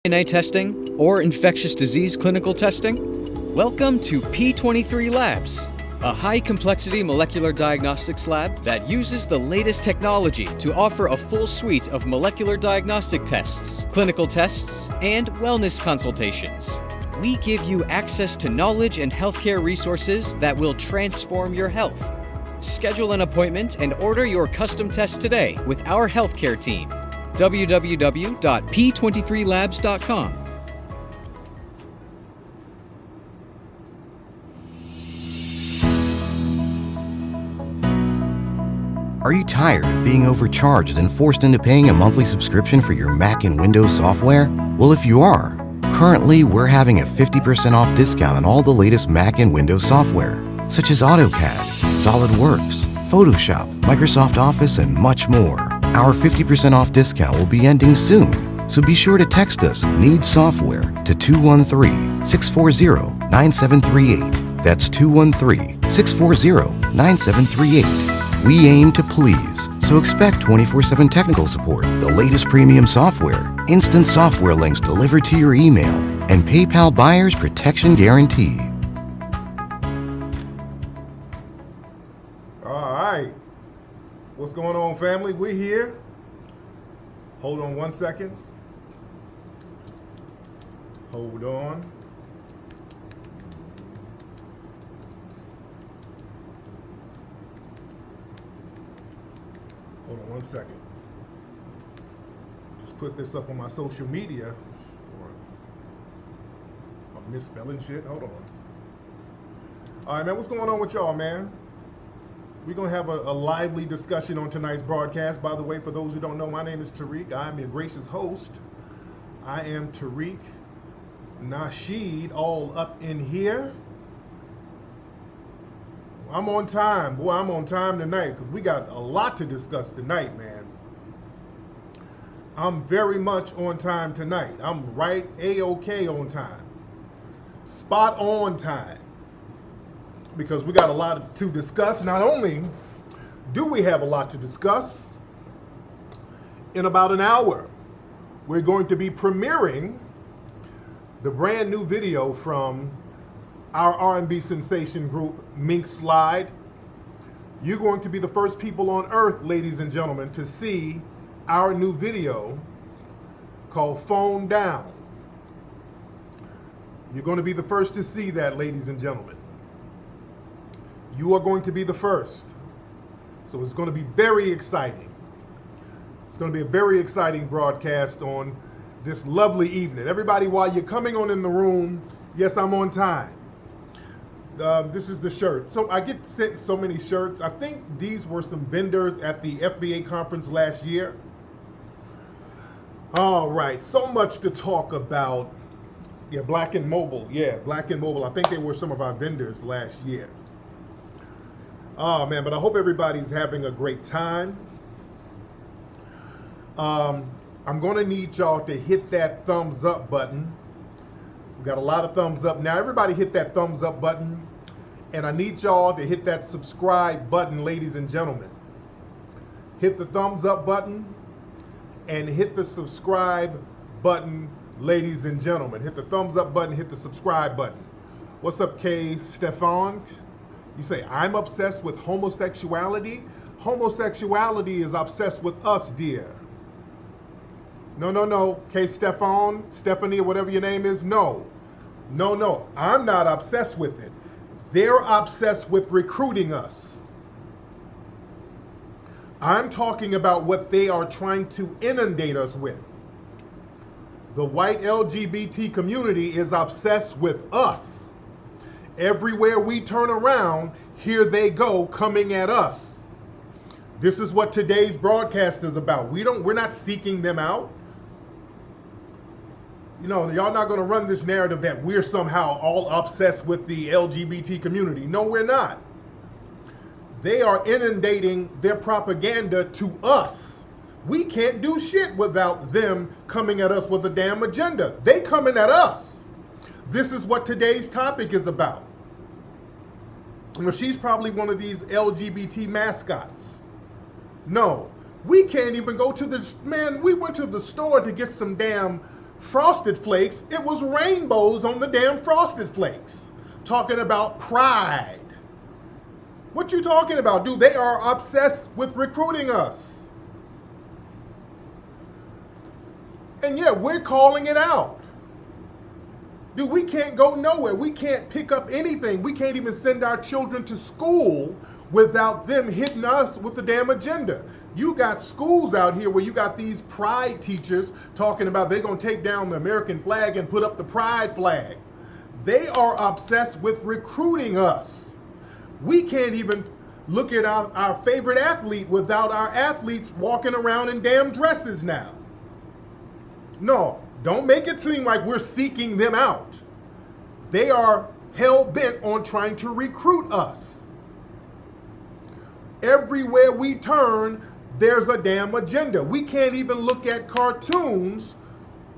DNA testing or infectious disease clinical testing? Welcome to P23 Labs, a high-complexity molecular diagnostics lab that uses the latest technology to offer a full suite of molecular diagnostic tests, clinical tests, and wellness consultations. We give you access to knowledge and healthcare resources that will transform your health. Schedule an appointment and order your custom test today with our healthcare team. www.p23labs.com. Are you tired of being overcharged and forced into paying a monthly subscription for your Mac and Windows software? Well, if you are, currently we're having a 50% off discount on all the latest Mac and Windows software, such as AutoCAD, SolidWorks, Photoshop, Microsoft Office, and much more. Our 50% off discount will be ending soon, so be sure to text us "Need Software" to 213-640-9738. That's 213-640-9738. We aim to please, so expect 24/7 technical support, the latest premium software, instant software links delivered to your email, and PayPal buyer's protection guarantee. All right. What's going on, family? We're here. Hold on one second. Hold on. Hold on one second. Just put this up on my social media. I'm misspelling shit. Hold on. All right, man. What's going on with y'all, man? We're going to have a lively discussion on tonight's broadcast. By the way, for those who don't know, my name is Tariq. I am your gracious host. I am Tariq Nasheed, all up in here. I'm on time. Boy, I'm on time tonight because we got a lot to discuss tonight, man. I'm very much on time tonight. I'm right A-OK on time. Spot on time. Because we got a lot to discuss. Not only do we have a lot to discuss, in about an hour, we're going to be premiering the brand new video from our R&B sensation group, Mink Slide. You're going to be the first people on earth, ladies and gentlemen, to see our new video called Phone Down. You're going to be the first to see that, ladies and gentlemen. You are going to be the first. So it's going to be very exciting. It's going to be a very exciting broadcast on this lovely evening. Everybody, while you're coming on in the room, yes, I'm on time. This is the shirt. So I get sent so many shirts. I think these were some vendors at the FBA conference last year. All right, so much to talk about. Yeah, Black and Mobile. Yeah, Black and Mobile. I think they were some of our vendors last year. Oh, man, but I hope everybody's having a great time. I'm going to need y'all to hit that thumbs up button. We got a lot of thumbs up. Now, everybody hit that thumbs up button. And I need y'all to hit that subscribe button, ladies and gentlemen. Hit the thumbs up button and hit the subscribe button, ladies and gentlemen. Hit the thumbs up button, hit the subscribe button. What's up, K. Stefan? You say, I'm obsessed with homosexuality? Homosexuality is obsessed with us, dear. No. K. Stefan, Stephanie, or whatever your name is, no. No. I'm not obsessed with it. They're obsessed with recruiting us. I'm talking about what they are trying to inundate us with. The white LGBT community is obsessed with us. Everywhere we turn around, here they go coming at us. This is what today's broadcast is about. We're not seeking them out. You know, y'all not going to run this narrative that we're somehow all obsessed with the LGBT community. No, we're not. They are inundating their propaganda to us. We can't do shit without them coming at us with a damn agenda. They coming at us. This is what today's topic is about. Well, she's probably one of these LGBT mascots. No, we can't even go to the, man, we went to the store to get some damn Frosted Flakes, it was rainbows on the damn Frosted Flakes. Talking about pride. What you talking about, dude? They are obsessed with recruiting us. And yeah, we're calling it out. Dude, we can't go nowhere. We can't pick up anything. We can't even send our children to school without them hitting us with the damn agenda. You got schools out here where you got these pride teachers talking about they're going to take down the American flag and put up the pride flag. They are obsessed with recruiting us. We can't even look at our favorite athlete without our athletes walking around in damn dresses now. No, don't make it seem like we're seeking them out. They are hell-bent on trying to recruit us. Everywhere we turn, there's a damn agenda. We can't even look at cartoons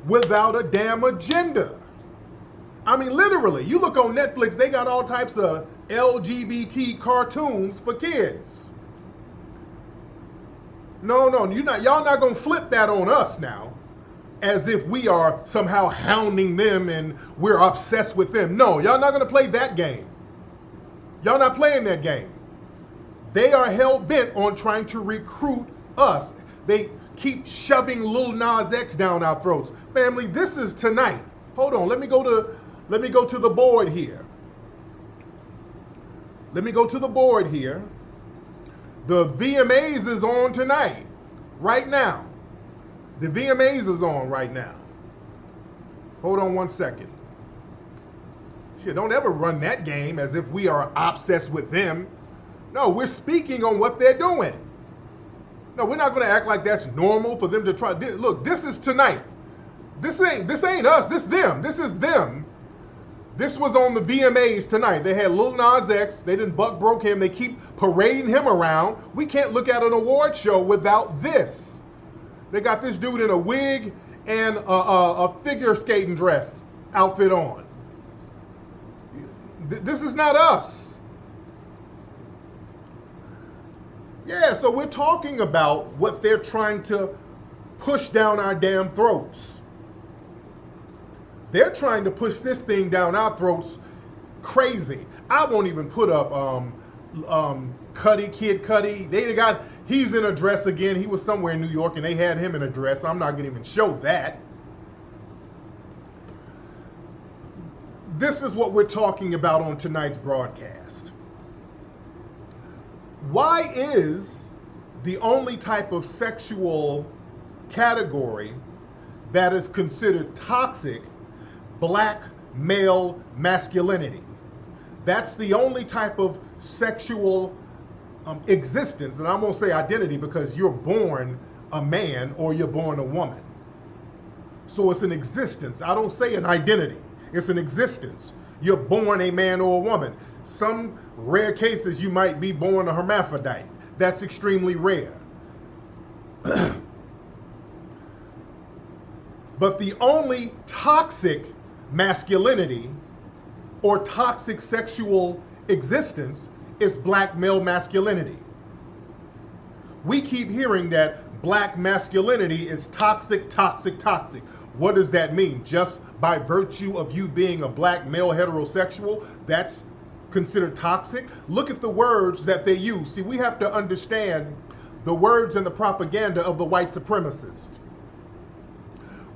without a damn agenda. I mean, literally, you look on Netflix, they got all types of LGBT cartoons for kids. No, y'all not gonna flip that on us now, as if we are somehow hounding them and we're obsessed with them. No, y'all not gonna play that game. Y'all not playing that game. They are hell-bent on trying to recruit us. They keep shoving Lil Nas X down our throats. Family, this is tonight. Hold on, let me go to the board here. Let me go to the board here. The VMAs is on tonight, right now. The VMAs is on right now. Hold on one second. Shit, don't ever run that game as if we are obsessed with them. No, we're speaking on what they're doing. No, we're not going to act like that's normal for them to try. Look, this is tonight. This ain't us. This them. This is them. This was on the VMAs tonight. They had Lil Nas X. They didn't broke him. They keep parading him around. We can't look at an award show without this. They got this dude in a wig and a figure skating dress outfit on. This is not us. Yeah, so we're talking about what they're trying to push down our damn throats. They're trying to push this thing down our throats crazy. I won't even put up Kid Cudi. He's in a dress again. He was somewhere in New York and they had him in a dress. I'm not gonna even show that. This is what we're talking about on tonight's broadcast. Why is the only type of sexual category that is considered toxic black male masculinity? That's the only type of sexual existence, and I'm gonna say identity because you're born a man or you're born a woman. So it's an existence. I don't say an identity. It's an existence. You're born a man or a woman. Some rare cases you might be born a hermaphrodite. That's extremely rare. But the only toxic masculinity or toxic sexual existence is black male masculinity. We keep hearing that black masculinity is toxic, toxic, toxic. What does that mean? Just by virtue of you being a black male heterosexual, that's considered toxic? Look at the words that they use. See, we have to understand the words and the propaganda of the white supremacist.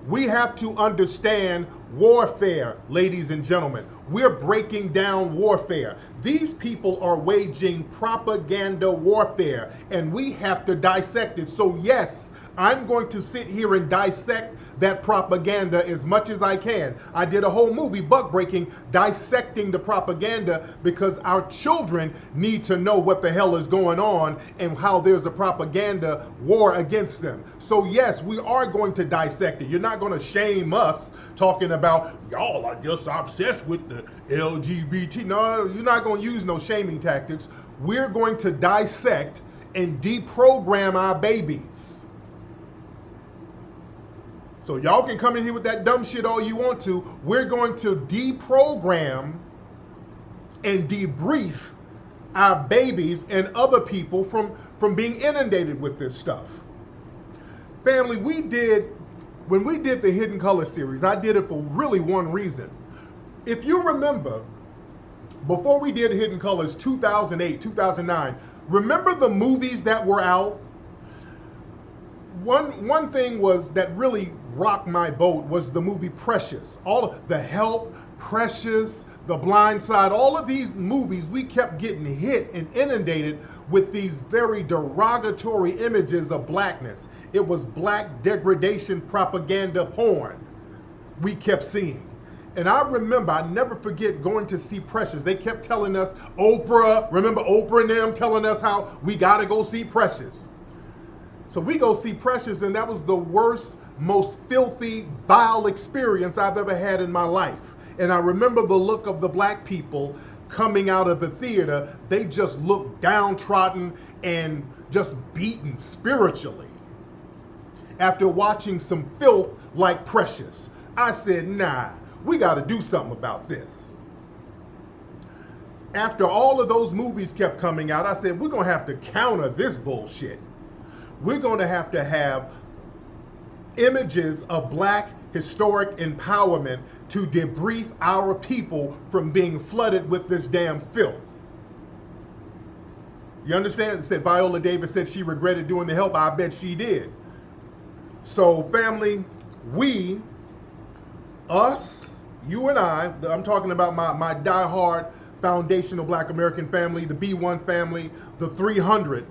We have to understand warfare, ladies and gentlemen. We're breaking down warfare. These people are waging propaganda warfare, and we have to dissect it. So yes, I'm going to sit here and dissect that propaganda as much as I can. I did a whole movie, Buck Breaking, dissecting the propaganda because our children need to know what the hell is going on and how there's a propaganda war against them. So yes, we are going to dissect it. You're not going to shame us talking about, y'all are just obsessed with the LGBT. No, you're not going to use no shaming tactics. We're going to dissect and deprogram our babies. So y'all can come in here with that dumb shit all you want to. We're going to deprogram and debrief our babies and other people from being inundated with this stuff. Family, we did when we did the Hidden Color series, I did it for really one reason. If you remember, before we did Hidden Colors, 2008, 2009, remember the movies that were out? One thing was that really rocked my boat was the movie Precious. All of The Help, Precious, The Blind Side, all of these movies, we kept getting hit and inundated with these very derogatory images of blackness. It was black degradation propaganda porn we kept seeing. And I remember, I never forget going to see Precious. They kept telling us, Oprah, remember Oprah and them telling us how we gotta go see Precious. So we go see Precious, and that was the worst, most filthy, vile experience I've ever had in my life. And I remember the look of the black people coming out of the theater. They just looked downtrodden and just beaten spiritually after watching some filth like Precious. I said, nah, we got to do something about this. After all of those movies kept coming out, I said, we're going to have to counter this bullshit. We're going to have images of black historic empowerment to debrief our people from being flooded with this damn filth. You understand? It said Viola Davis said she regretted doing The Help. I bet she did. So family, we, us, you and I'm talking about my diehard foundational black American family, the B1 family, the 300,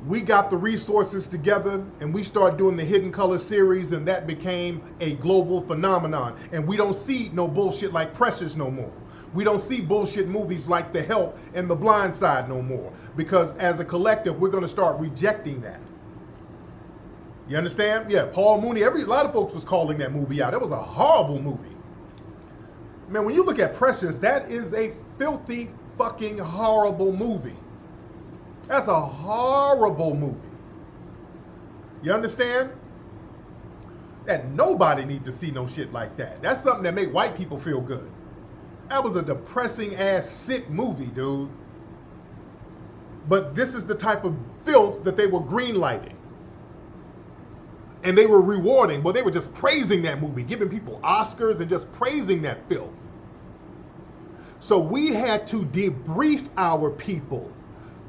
we got the resources together and we started doing the Hidden Color series, and that became a global phenomenon. And we don't see no bullshit like Precious no more. We don't see bullshit movies like The Help and The Blind Side no more, because as a collective, we're going to start rejecting that. You understand? Yeah, Paul Mooney, a lot of folks was calling that movie out. It was a horrible movie. Man, when you look at Precious, that is a filthy, fucking horrible movie. That's a horrible movie. You understand? That nobody need to see no shit like that. That's something that make white people feel good. That was a depressing ass sick movie, dude. But this is the type of filth that they were greenlighting. And they were rewarding. Well, they were just praising that movie, giving people Oscars and just praising that filth. So we had to debrief our people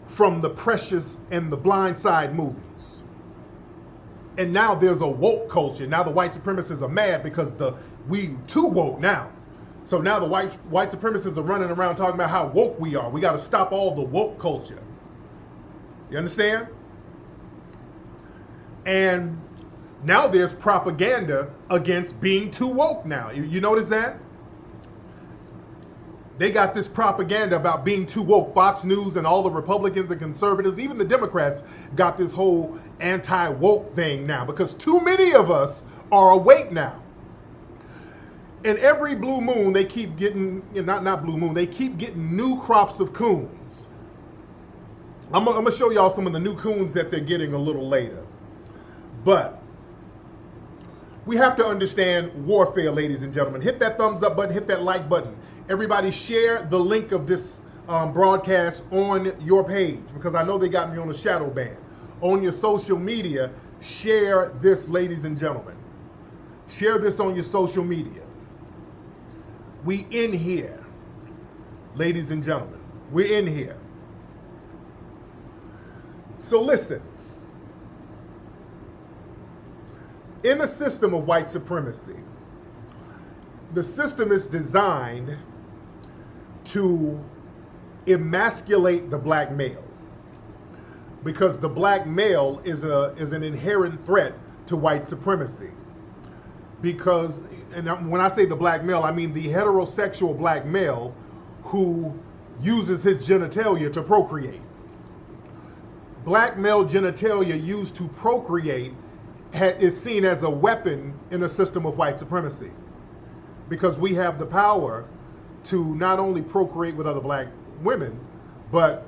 from the Precious and the Blind Side movies. And now there's a woke culture. Now the white supremacists are mad because we too woke now. So now the white supremacists are running around talking about how woke we are. We got to stop all the woke culture. You understand? And now there's propaganda against being too woke now. You notice that? They got this propaganda about being too woke. Fox News and all the Republicans and conservatives, even the Democrats, got this whole anti-woke thing now because too many of us are awake now. And every blue moon, they keep getting, not blue moon, they keep getting new crops of coons. I'm going to show y'all some of the new coons that they're getting a little later. But we have to understand warfare, ladies and gentlemen. Hit that thumbs up button, hit that like button. Everybody share the link of this broadcast on your page, because I know they got me on a shadow ban. On your social media, share this, ladies and gentlemen. Share this on your social media. We in here, ladies and gentlemen. We're in here. So listen. In a system of white supremacy, the system is designed to emasculate the black male, because the black male is an inherent threat to white supremacy. Because, and when I say the black male, I mean the heterosexual black male who uses his genitalia to procreate. Black male genitalia used to procreate is seen as a weapon in a system of white supremacy, because we have the power to not only procreate with other black women, but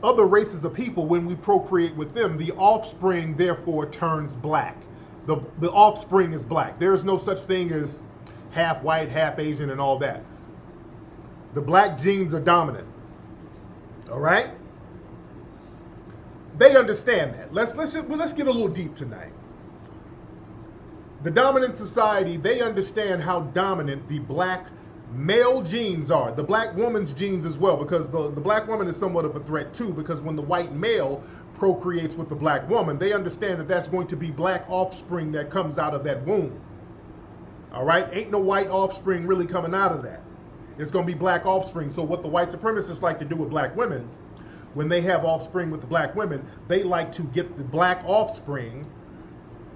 other races of people. When we procreate with them, the offspring therefore turns black. The offspring is black. There is no such thing as half white, half Asian, and all that. The black genes are dominant. All right? They understand that. Let's get a little deep tonight. The dominant society, they understand how dominant the black male genes are, the black woman's genes as well, because the black woman is somewhat of a threat too, because when the white male procreates with the black woman, they understand that that's going to be black offspring that comes out of that womb. All right? Ain't no white offspring really coming out of that. It's going to be black offspring. So what the white supremacists like to do with black women, when they have offspring with the black women, they like to get the black offspring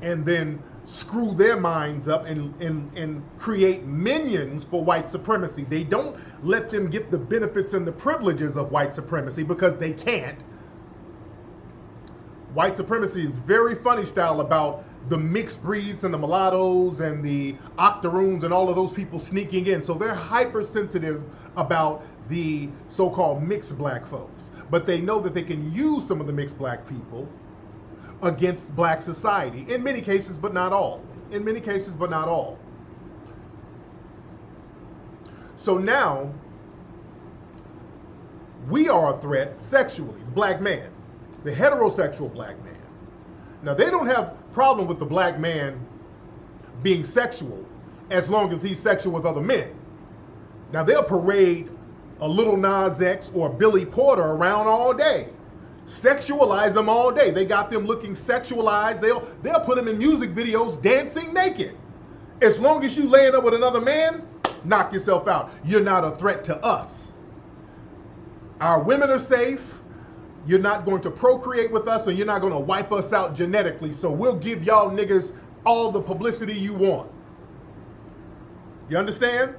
and then screw their minds up and create minions for white supremacy. They don't let them get the benefits and the privileges of white supremacy because they can't. White supremacy is very funny style about the mixed breeds and the mulattoes and the octoroons and all of those people sneaking in. So they're hypersensitive about the so-called mixed black folks. But they know that they can use some of the mixed black people against black society. In many cases, but not all. In many cases, but not all. So now, we are a threat sexually, the black man, the heterosexual black man. Now, they don't have a problem with the black man being sexual as long as he's sexual with other men. Now, they'll parade a Little Nas X or Billy Porter around all day. Sexualize them all day. They got them looking sexualized. They'll put them in music videos dancing naked. As long as you laying up with another man, knock yourself out. You're not a threat to us. Our women are safe. You're not going to procreate with us, and you're not going to wipe us out genetically. So we'll give y'all niggas all the publicity you want. You understand?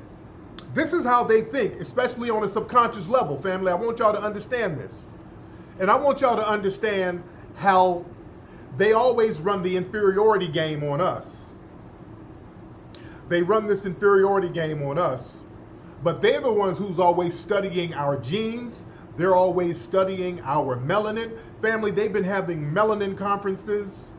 This is how they think, especially on a subconscious level, family. I want y'all to understand this. And I want y'all to understand how they always run the inferiority game on us. They run this inferiority game on us, but they're the ones who's always studying our genes. They're always studying our melanin. Family, they've been having melanin conferences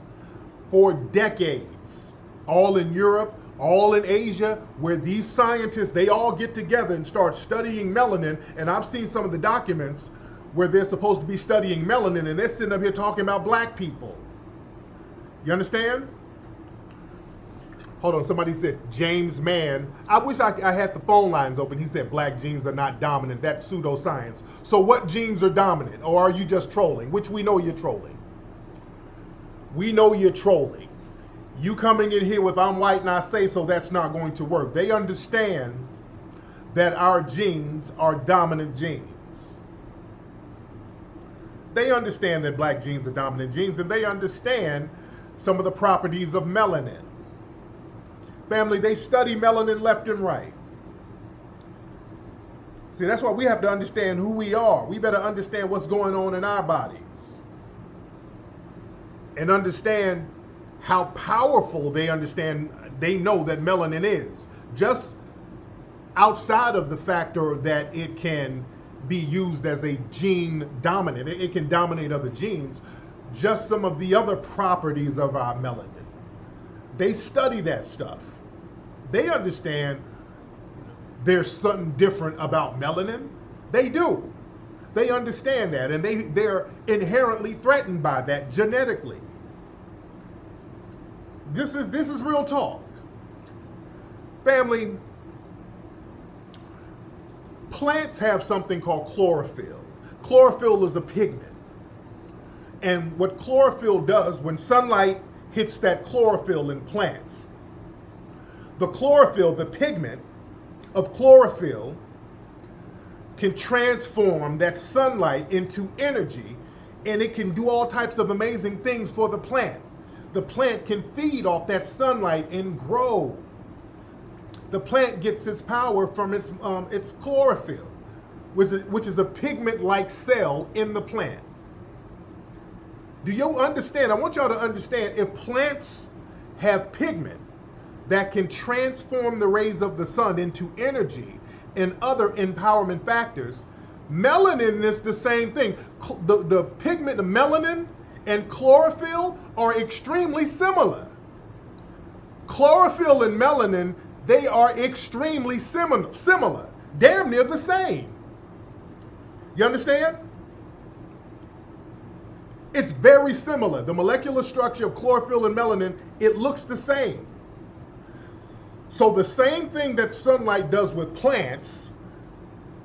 for decades, all in Europe, all in Asia, where these scientists, they all get together and start studying melanin. And I've seen some of the documents where they're supposed to be studying melanin, and they're sitting up here talking about black people. You understand? Hold on, somebody said, James Mann. I wish I had the phone lines open. He said black genes are not dominant. That's pseudoscience. So what genes are dominant? Or are you just trolling? Which we know you're trolling. We know you're trolling. You coming in here with I'm white and I say so, that's not going to work. They understand that our genes are dominant genes. They understand that black genes are dominant genes, and they understand some of the properties of melanin. Family, they study melanin left and right. See, that's why we have to understand who we are. We better understand what's going on in our bodies. And understand how powerful they know that melanin is. Just outside of the factor that it can be used as a gene dominant. It can dominate other genes. Just some of the other properties of our melanin. They study that stuff. They understand there's something different about melanin. They do. They understand that, and they're inherently threatened by that genetically. This is real talk. Family, plants have something called chlorophyll. Chlorophyll is a pigment. And what chlorophyll does, when sunlight hits that chlorophyll in plants, the chlorophyll, the pigment of chlorophyll, can transform that sunlight into energy, and it can do all types of amazing things for the plant. The plant can feed off that sunlight and grow. The plant gets its power from its chlorophyll, which is a pigment-like cell in the plant. Do you understand? I want y'all to understand, if plants have pigment that can transform the rays of the sun into energy and other empowerment factors, melanin is the same thing. The pigment of melanin and chlorophyll are extremely similar. Chlorophyll and melanin, they are extremely similar, damn near the same. You understand? It's very similar. The molecular structure of chlorophyll and melanin, it looks the same. So the same thing that sunlight does with plants,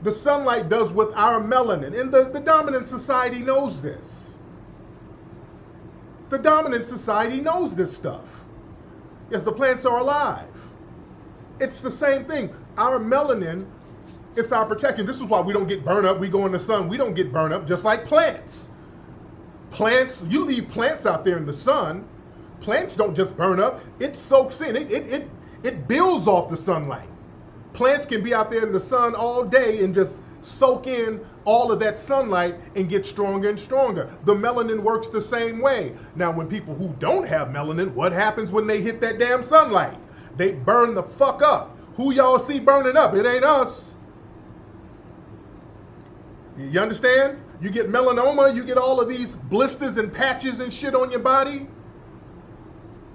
the sunlight does with our melanin. And the dominant society knows this. The dominant society knows this stuff. Yes, the plants are alive. It's the same thing. Our melanin, it's our protection. This is why we don't get burned up. We go in the sun. We don't get burned up, just like plants. Plants, you leave plants out there in the sun, plants don't just burn up. It soaks in. It builds off the sunlight. Plants can be out there in the sun all day and just soak in all of that sunlight and get stronger and stronger. The melanin works the same way. Now, when people who don't have melanin, what happens when they hit that damn sunlight? They burn the fuck up. Who y'all see burning up? It ain't us. You understand? You get melanoma, you get all of these blisters and patches and shit on your body.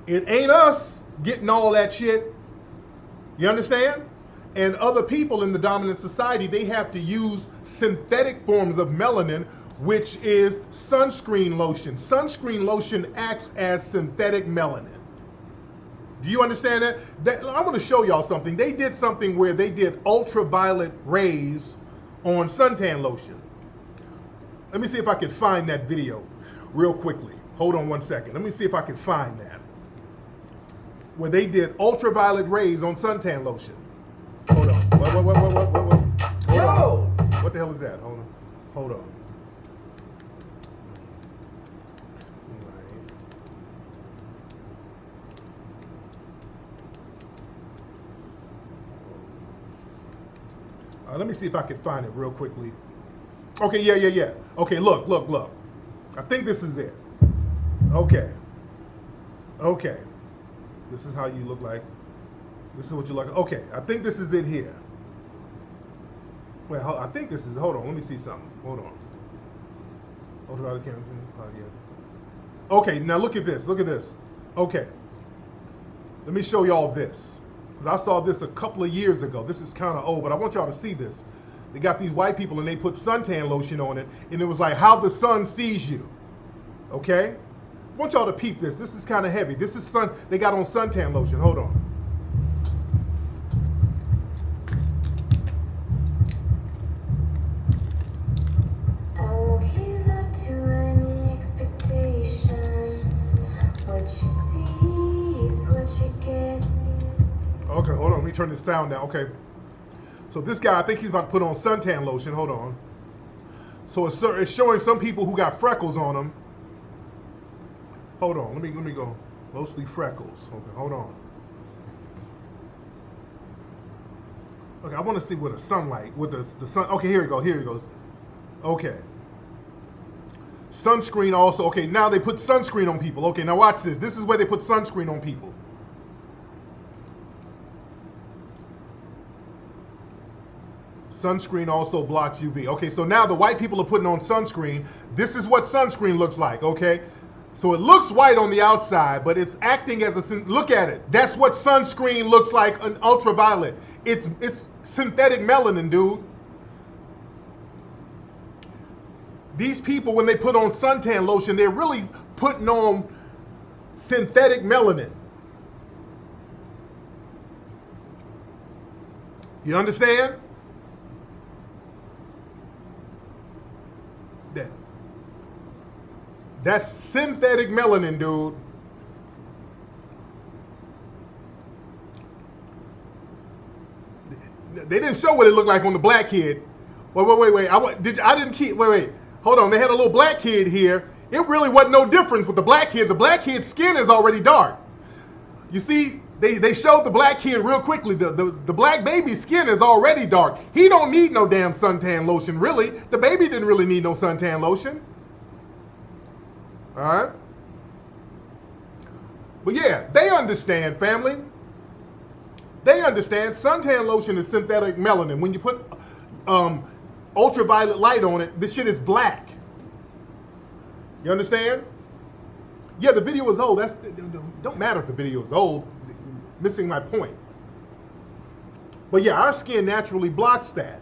It ain't us getting all that shit. You understand? And other people in the dominant society, they have to use synthetic forms of melanin, which is sunscreen lotion. Sunscreen lotion acts as synthetic melanin. Do you understand that? I'm going to show y'all something. They did something where they did ultraviolet rays on suntan lotion. Let me see if I can find that video real quickly. Hold on one second. Let me see if I can find that. Where they did ultraviolet rays on suntan lotion. Hold on. What? Hold on. What the hell is that? Hold on. Let me see if I can find it real quickly. Okay, yeah. Okay, look. I think this is it. Okay. This is how you look like. This is what you look like. Okay, I think this is it here. Wait, I think this is, hold on, let me see something. Hold on. Ultraviolet cancer. Yeah. Okay, now look at this. Okay. Let me show y'all this. Because I saw this a couple of years ago. This is kind of old, but I want y'all to see this. They got these white people and they put suntan lotion on it, and it was like how the sun sees you. Okay? I want y'all to peep this. This is kind of heavy. This is they got on suntan lotion. Hold on. I won't live up to any expectations. What you see is what you get. Okay, hold on. Let me turn this sound down. Okay. So this guy, I think he's about to put on suntan lotion. Hold on. So it's showing some people who got freckles on them. Hold on. Let me go. Mostly freckles. Okay, hold on. Okay, I want to see with the sunlight, with the sun. Okay, here it goes. Okay. Sunscreen also. Okay, now they put sunscreen on people. Okay, now watch this. This is where they put sunscreen on people. Sunscreen also blocks UV. Okay, so now the white people are putting on sunscreen. This is what sunscreen looks like, okay? So it looks white on the outside, but it's acting as a, look at it. That's what sunscreen looks like, an ultraviolet. It's synthetic melanin, dude. These people, when they put on suntan lotion, they're really putting on synthetic melanin. You understand? That's synthetic melanin, dude. They didn't show what it looked like on the black kid. Wait. I didn't keep. Wait. Hold on. They had a little black kid here. It really wasn't no difference with the black kid. The black kid's skin is already dark. You see, they showed the black kid real quickly. The black baby's skin is already dark. He don't need no damn suntan lotion, really. The baby didn't really need no suntan lotion. All right? But yeah, they understand, family. They understand suntan lotion is synthetic melanin. When you put ultraviolet light on it, this shit is black. You understand? Yeah, the video is old. Don't matter if the video is old. Missing my point. But yeah, our skin naturally blocks that.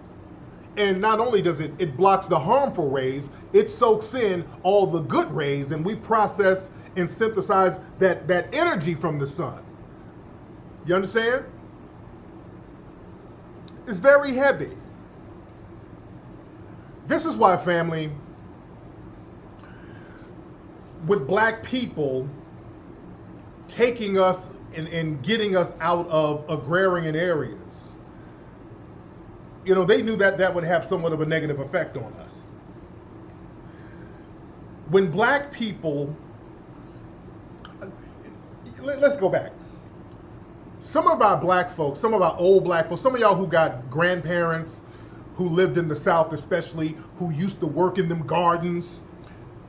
And not only does it blocks the harmful rays, it soaks in all the good rays, and we process and synthesize that energy from the sun. You understand? It's very heavy. This is why, family, with black people taking us and getting us out of agrarian areas, they knew that that would have somewhat of a negative effect on us. When black people, let's go back. Some of our black folks, some of our old black folks, some of y'all who got grandparents who lived in the South especially, who used to work in them gardens,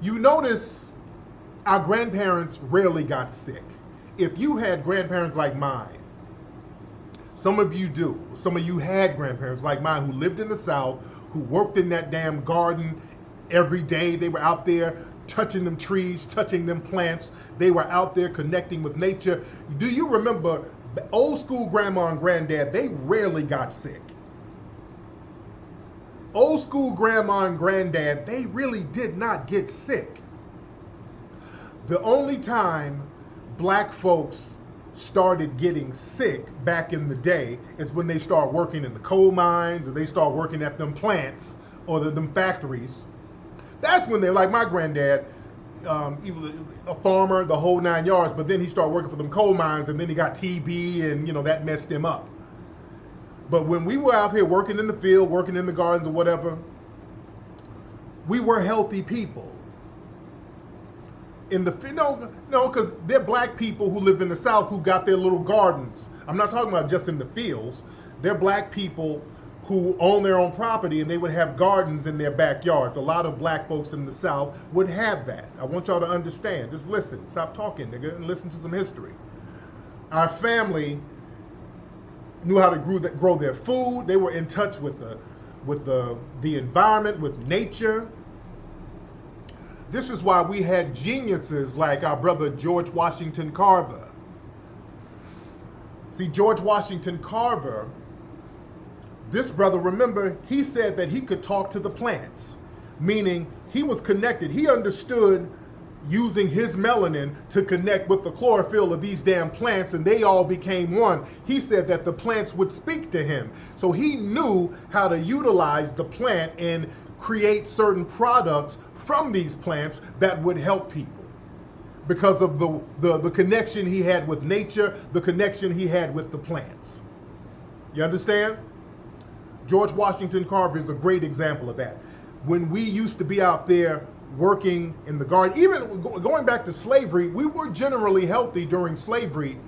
you notice our grandparents rarely got sick. If you had grandparents like mine, some of you do, some of you had grandparents like mine who lived in the South, who worked in that damn garden every day. They were out there touching them trees, touching them plants. They were out there connecting with nature. Do you remember old school grandma and granddad? They rarely got sick. Old school grandma and granddad, they really did not get sick. The only time black folks started getting sick back in the day is when they start working in the coal mines or they start working at them plants or them factories. That's when they're like my granddad, he was a farmer, the whole 9 yards, but then he started working for them coal mines and then he got TB and that messed him up. But when we were out here working in the field, working in the gardens or whatever, we were healthy people. Because they're black people who live in the South who got their little gardens. I'm not talking about just in the fields. They're black people who own their own property and they would have gardens in their backyards. A lot of black folks in the South would have that. I want y'all to understand. Just listen. Stop talking, nigga, and listen to some history. Our family knew how to grow their food. They were in touch with the environment, with nature. This is why we had geniuses like our brother George Washington Carver. See, George Washington Carver, this brother, remember, he said that he could talk to the plants, meaning he was connected. He understood using his melanin to connect with the chlorophyll of these damn plants, and they all became one. He said that the plants would speak to him. So he knew how to utilize the plant and create certain products from these plants that would help people because of the connection he had with nature, the connection he had with the plants. You understand? George Washington Carver is a great example of that. When we used to be out there working in the garden, even going back to slavery, we were generally healthy during slavery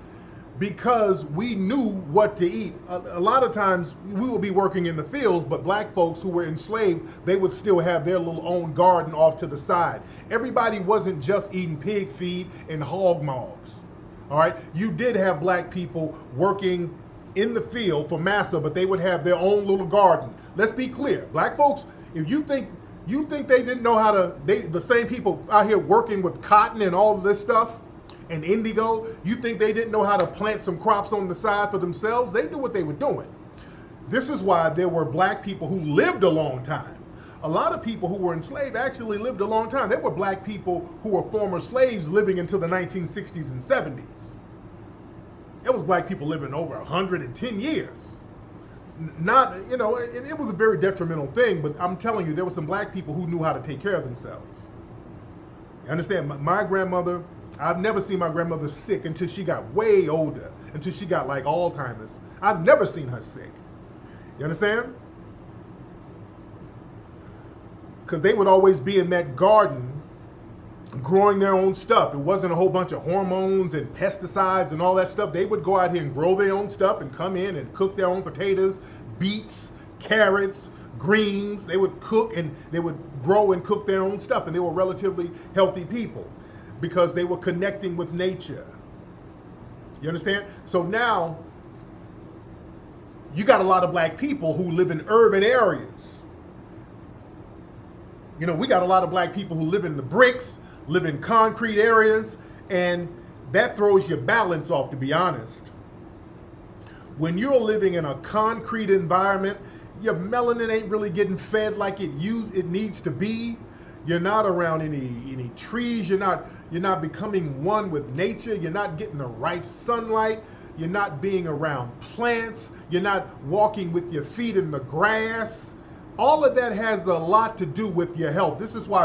because we knew what to eat. A lot of times we would be working in the fields, but black folks who were enslaved, they would still have their little own garden off to the side. Everybody wasn't just eating pig feed and hog mogs. All right, you did have black people working in the field for massa, but they would have their own little garden. Let's be clear, black folks, if you think they didn't know how to, the same people out here working with cotton and all of this stuff and indigo, you think they didn't know how to plant some crops on the side for themselves? They knew what they were doing. This is why there were black people who lived a long time. A lot of people who were enslaved actually lived a long time. There were black people who were former slaves living until the 1960s and 70s. There was black people living over 110 years. Not, it was a very detrimental thing, but I'm telling you, there were some black people who knew how to take care of themselves. You understand? My grandmother, I've never seen my grandmother sick until she got way older, until she got like Alzheimer's. I've never seen her sick. You understand? Because they would always be in that garden growing their own stuff. It wasn't a whole bunch of hormones and pesticides and all that stuff. They would go out here and grow their own stuff and come in and cook their own potatoes, beets, carrots, greens. They would cook and they would grow and cook their own stuff, and they were relatively healthy people because they were connecting with nature. You understand? So now you got a lot of black people who live in urban areas. We got a lot of black people who live in the bricks, live in concrete areas, and that throws your balance off, to be honest. When you're living in a concrete environment, your melanin ain't really getting fed like it needs to be. You're not around any trees. You're not becoming one with nature. You're not getting the right sunlight. You're not being around plants. You're not walking with your feet in the grass. All of that has a lot to do with your health. This is why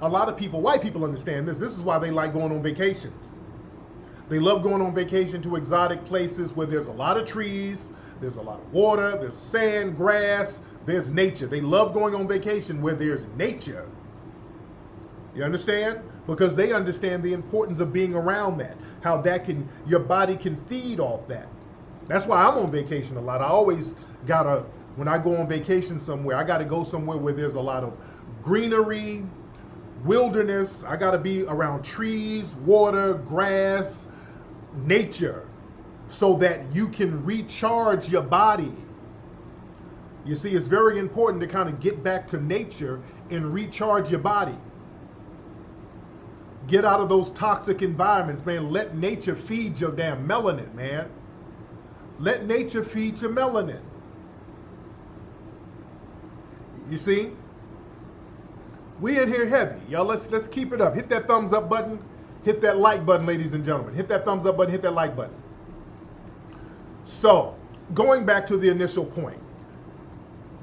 a lot of people, white people understand this. This is why they like going on vacations. They love going on vacation to exotic places where there's a lot of trees, there's a lot of water, there's sand, grass, there's nature. They love going on vacation where there's nature. You understand? Because they understand the importance of being around that, how your body can feed off that. That's why I'm on vacation a lot. I always when I go on vacation somewhere, I gotta go somewhere where there's a lot of greenery, wilderness. I gotta be around trees, water, grass, nature, so that you can recharge your body. You see, it's very important to kind of get back to nature and recharge your body. Get out of those toxic environments, man. Let nature feed your damn melanin, man. Let nature feed your melanin. You see? We in here heavy. Y'all, let's keep it up. Hit that thumbs up button. Hit that like button, ladies and gentlemen. Hit that thumbs up button, hit that like button. So, going back to the initial point.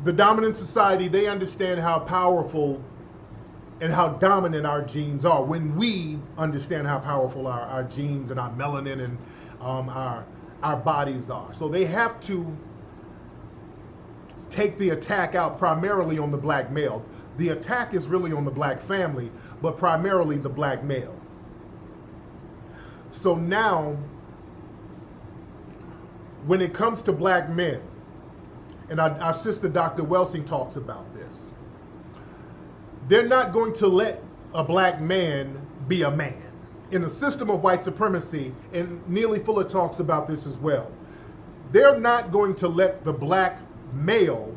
The dominant society, they understand how powerful and how dominant our genes are. When we understand how powerful our genes and our melanin and our bodies are. So they have to take the attack out primarily on the black male. The attack is really on the black family, but primarily the black male. So now, when it comes to black men, and our sister Dr. Welsing talks about this, they're not going to let a black man be a man. In a system of white supremacy, and Neely Fuller talks about this as well, they're not going to let the black male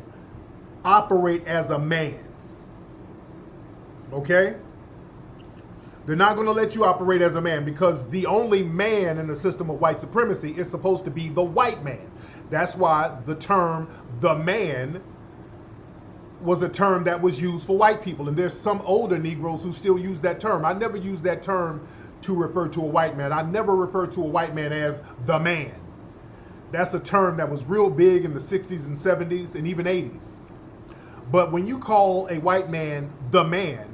operate as a man. Okay? They're not going to let you operate as a man, because the only man in the system of white supremacy is supposed to be the white man. That's why the term the man was a term that was used for white people. And there's some older Negroes who still use that term. I never use that term to refer to a white man. I never refer to a white man as the man. That's a term that was real big in the 60s and 70s and even 80s. But when you call a white man the man,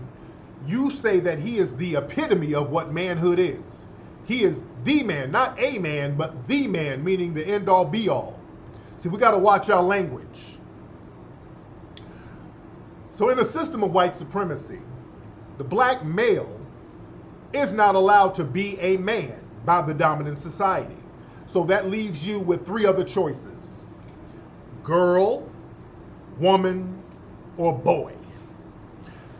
you say that he is the epitome of what manhood is. He is the man, not a man, but the man, meaning the end all be all. See, we got to watch our language. So in a system of white supremacy, the black male is not allowed to be a man by the dominant society. So that leaves you with three other choices: girl, woman, or boy.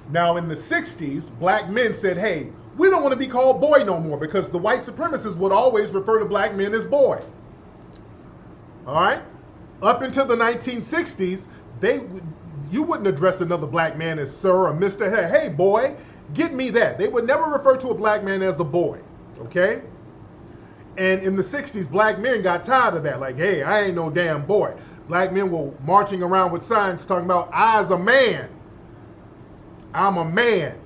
Now in the 60s, black men said, hey, we don't want to be called boy no more, because the white supremacists would always refer to black men as boy. All right? Up until the 1960s, you wouldn't address another black man as sir or mister. Hey, boy, get me that. They would never refer to a black man as a boy, okay? And in the 60s, black men got tired of that. Like, hey, I ain't no damn boy. Black men were marching around with signs talking about, I's a man. I'm a man.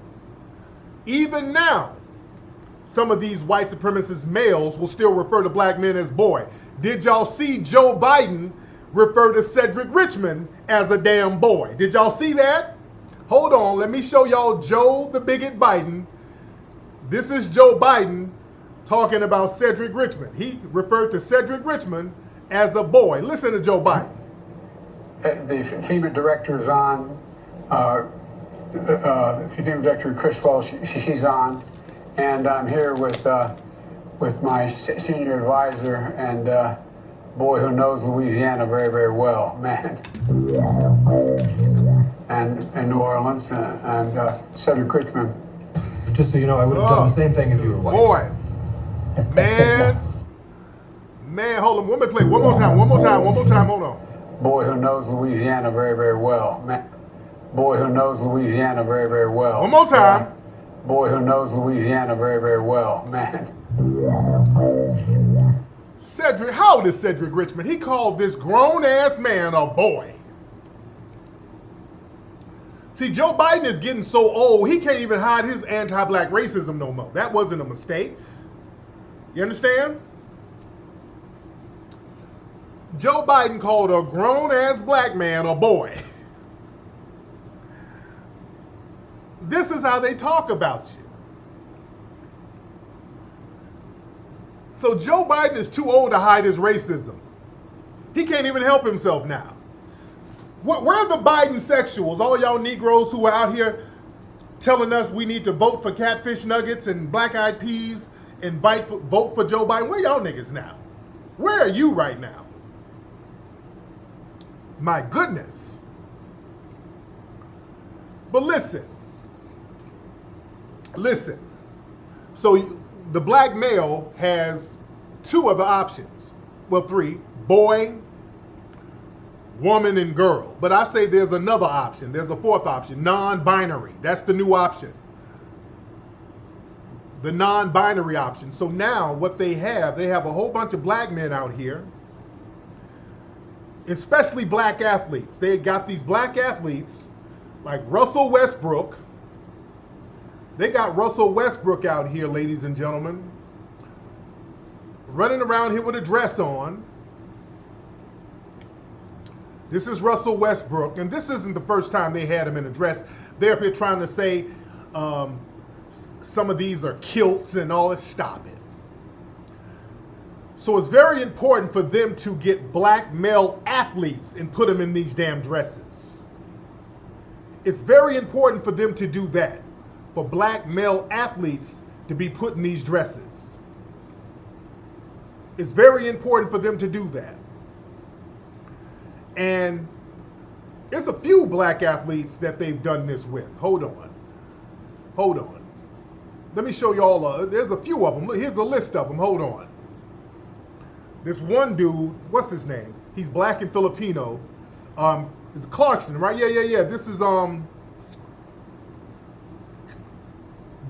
Even now, some of these white supremacist males will still refer to black men as boy. Did y'all see Joe Biden refer to Cedric Richmond as a damn boy? Did y'all see that? Hold on, let me show y'all Joe the bigot Biden. This is Joe Biden talking about Cedric Richmond. He referred to Cedric Richmond as a boy. Listen to Joe Biden. The FEMA director is on. FEMA director Criswell, she's on, and I'm here with my senior advisor and boy who knows Louisiana very, very well, man, and New Orleans, and Cedric Richmond. Just so you know, I would have done the same thing if you were white. Boy, man, hold on, one more time, hold on. Boy who knows Louisiana very, very well, man. Boy who knows Louisiana very, very well. One more time. Boy who knows Louisiana very, very well, man. Cedric, how old is Cedric Richmond? He called this grown-ass man a boy. See, Joe Biden is getting so old, he can't even hide his anti-black racism no more. That wasn't a mistake. You understand? Joe Biden called a grown-ass black man a boy. This is how they talk about you. So Joe Biden is too old to hide his racism. He can't even help himself now. Where are the Biden sexuals, all y'all Negroes who are out here telling us we need to vote for catfish nuggets and black-eyed peas and vote for Joe Biden? Where y'all niggas now? Where are you right now? My goodness. But listen. So the black male has two other options. Well, three: boy, woman, and girl. But I say there's another option. There's a fourth option: non-binary. That's the new option. The non-binary option. So now what they have a whole bunch of black men out here, especially black athletes. They got these black athletes like Russell Westbrook. They got Russell Westbrook out here, ladies and gentlemen, running around here with a dress on. This is Russell Westbrook, and this isn't the first time they had him in a dress. They're up here trying to say some of these are kilts and all that. Stop it. So it's very important for them to get black male athletes and put them in these damn dresses. It's very important for them to do that, for black male athletes to be put in these dresses. It's very important for them to do that. And there's a few black athletes that they've done this with. Hold on. Let me show you all. There's a few of them. Here's a list of them. Hold on. This one dude, what's his name? He's black and Filipino. It's Clarkson, right? Yeah. This is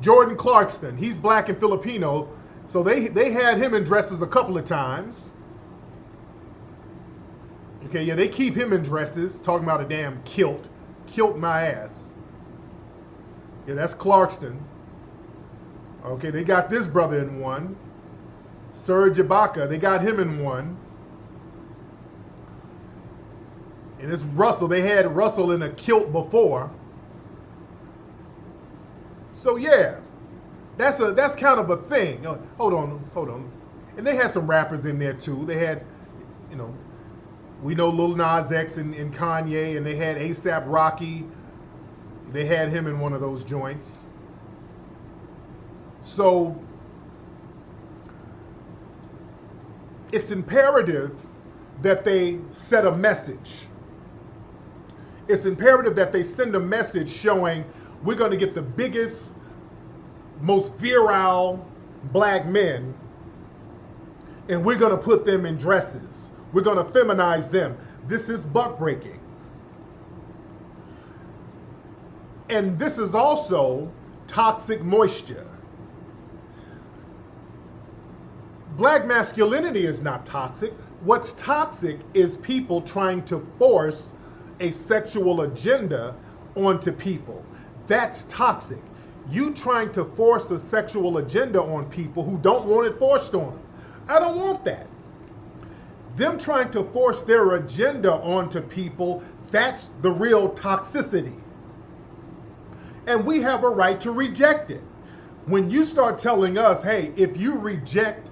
Jordan Clarkson. He's black and Filipino. So they had him in dresses a couple of times. Okay, yeah, they keep him in dresses. Talking about a damn kilt. Kilt my ass. Yeah, that's Clarkson. Okay, they got this brother in one. Serge Ibaka, they got him in one. And it's Russell. They had Russell in a kilt before. So yeah, that's kind of a thing. Hold on. And they had some rappers in there too. They had, we know Lil Nas X and Kanye, and they had A$AP Rocky. They had him in one of those joints. So it's imperative that they set a message. It's imperative that they send a message showing we're going to get the biggest, most virile black men, and we're going to put them in dresses. We're going to feminize them. This is buck breaking. And this is also toxic moisture. Black masculinity is not toxic. What's toxic is people trying to force a sexual agenda onto people. That's toxic. You trying to force a sexual agenda on people who don't want it forced on them. I don't want that. Them trying to force their agenda onto people, that's the real toxicity. And we have a right to reject it. When you start telling us, hey, if you reject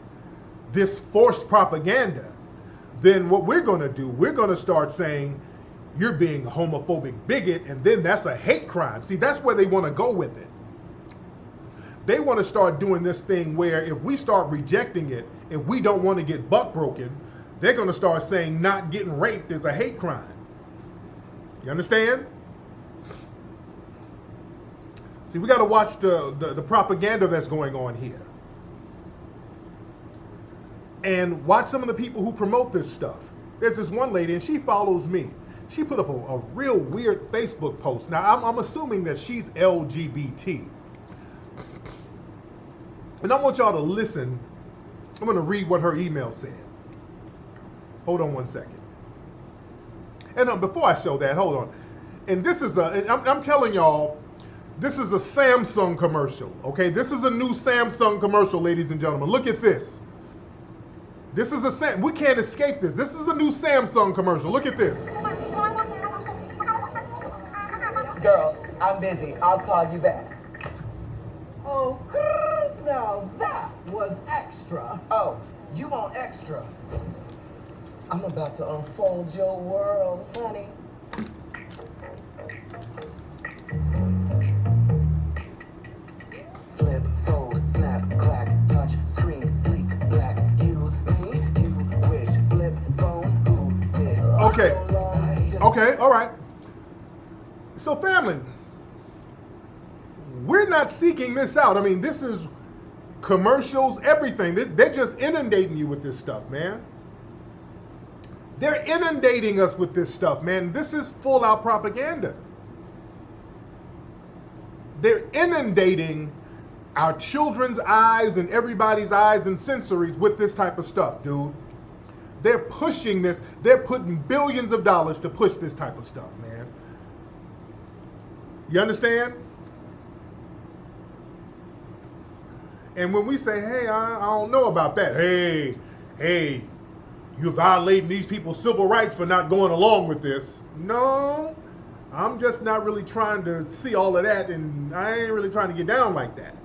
this forced propaganda, then what we're going to do, we're going to start saying you're being a homophobic bigot, and then that's a hate crime. See, that's where they want to go with it. They want to start doing this thing where if we start rejecting it, if we don't want to get buck broken, they're going to start saying not getting raped is a hate crime. You understand? See, we got to watch the propaganda that's going on here. And watch some of the people who promote this stuff. There's this one lady, and she follows me. She put up a real weird Facebook post. Now, I'm assuming that she's LGBT. And I want y'all to listen. I'm going to read what her email said. Hold on one second. And before I show that, hold on. And this is I'm telling y'all, this is a Samsung commercial, okay? This is a new Samsung commercial, ladies and gentlemen. Look at this. This is we can't escape this. This is a new Samsung commercial. Look at this. Girl, I'm busy. I'll call you back. Oh, now that was extra. Oh, you want extra? I'm about to unfold your world, honey. Flip, fold, snap, clack, touch, screen, sleek, black. You, me, you wish. Flip, phone, who, this. Okay. Okay, all right. So family, we're not seeking this out. I mean, this is commercials, everything. They're just inundating you with this stuff, man. They're inundating us with this stuff, man. This is full out propaganda. They're inundating our children's eyes and everybody's eyes and sensories with this type of stuff, dude. They're pushing this. They're putting billions of dollars to push this type of stuff, man. You understand? And when we say, hey, I don't know about that. Hey, you're violating these people's civil rights for not going along with this. No, I'm just not really trying to see all of that, and I ain't really trying to get down like that.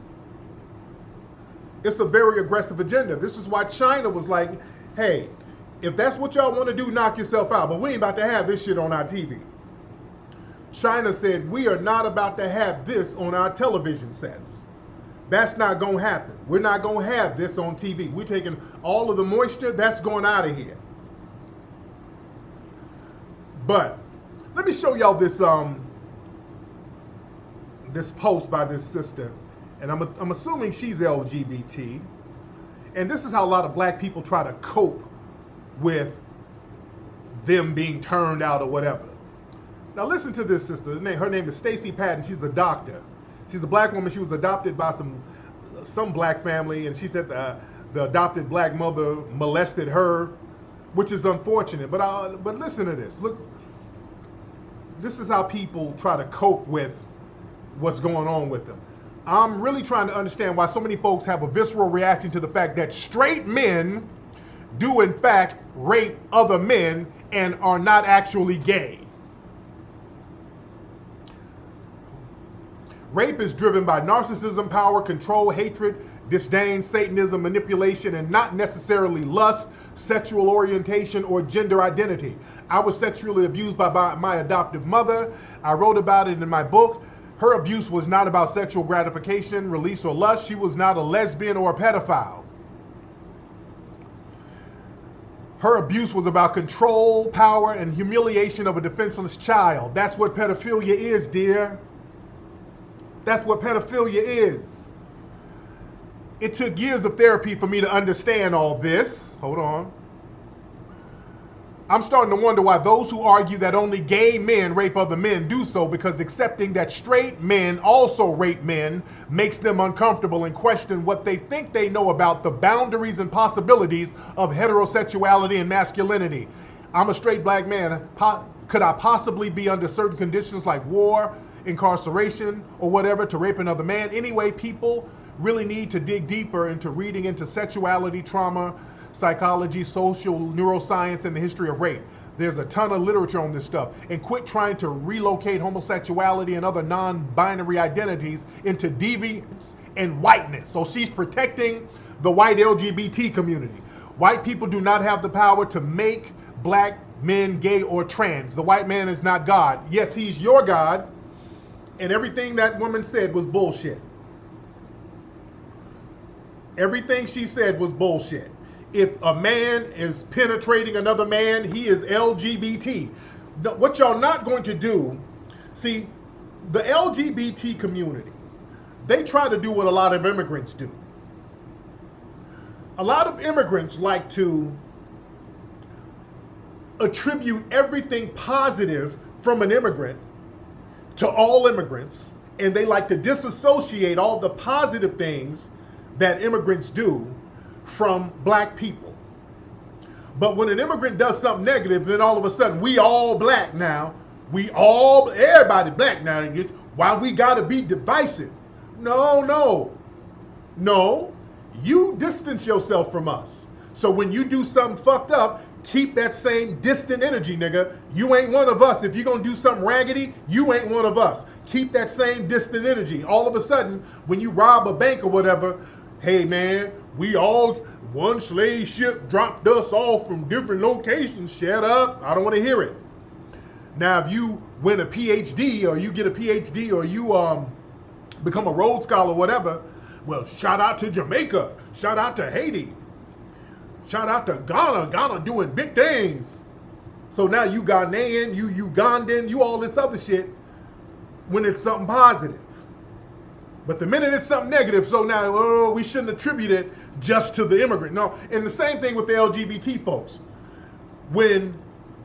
It's a very aggressive agenda. This is why China was like, hey, if that's what y'all want to do, knock yourself out. But we ain't about to have this shit on our TV. China said, we are not about to have this on our television sets. That's not going to happen. We're not going to have this on TV. We're taking all of the moisture. That's going out of here. But let me show y'all this this post by this sister. And I'm assuming she's LGBT. And this is how a lot of black people try to cope with them being turned out or whatever. Now listen to this sister. Her name is Stacey Patton. She's a doctor. She's a black woman. She was adopted by some black family, and she said the adopted black mother molested her, which is unfortunate. But listen to this. Look, this is how people try to cope with what's going on with them. I'm really trying to understand why so many folks have a visceral reaction to the fact that straight men do in fact rape other men and are not actually gay. Rape is driven by narcissism, power, control, hatred, disdain, Satanism, manipulation, and not necessarily lust, sexual orientation, or gender identity. I was sexually abused by my adoptive mother. I wrote about it in my book. Her abuse was not about sexual gratification, release, or lust. She was not a lesbian or a pedophile. Her abuse was about control, power, and humiliation of a defenseless child. That's what pedophilia is, dear. That's what pedophilia is. It took years of therapy for me to understand all this. Hold on. I'm starting to wonder why those who argue that only gay men rape other men do so, because accepting that straight men also rape men makes them uncomfortable and question what they think they know about the boundaries and possibilities of heterosexuality and masculinity. I'm a straight black man. Could I possibly be under certain conditions like war, incarceration, or whatever to rape another man? Anyway, people really need to dig deeper into reading into sexuality, trauma, psychology, social neuroscience, and the history of rape. There's a ton of literature on this stuff. And quit trying to relocate homosexuality and other non-binary identities into deviance and whiteness. So she's protecting the white LGBT community. White people do not have the power to make black men gay or trans. The white man is not God. Yes, he's your God. And everything that woman said was bullshit. Everything she said was bullshit. If a man is penetrating another man, he is LGBT. What y'all not going to do, see, the LGBT community, they try to do what a lot of immigrants do. A lot of immigrants like to attribute everything positive from an immigrant to all immigrants, and they like to disassociate all the positive things that immigrants do from black people. But when an immigrant does something negative, then all of a sudden we all black now. Everybody black now. Why we gotta be divisive? No. You distance yourself from us. So when you do something fucked up, keep that same distant energy, nigga. You ain't one of us. If you're gonna do something raggedy, you ain't one of us. Keep that same distant energy. All of a sudden, when you rob a bank or whatever, hey man, we all, one slave ship dropped us off from different locations. Shut up. I don't want to hear it. Now, if you win a PhD or you get a PhD or you become a Rhodes Scholar or whatever, well, shout out to Jamaica. Shout out to Haiti. Shout out to Ghana. Ghana doing big things. So now you Ghanaian, you Ugandan, you all this other shit when it's something positive. But the minute it's something negative, so now, oh, we shouldn't attribute it just to the immigrant. No, and the same thing with the LGBT folks. When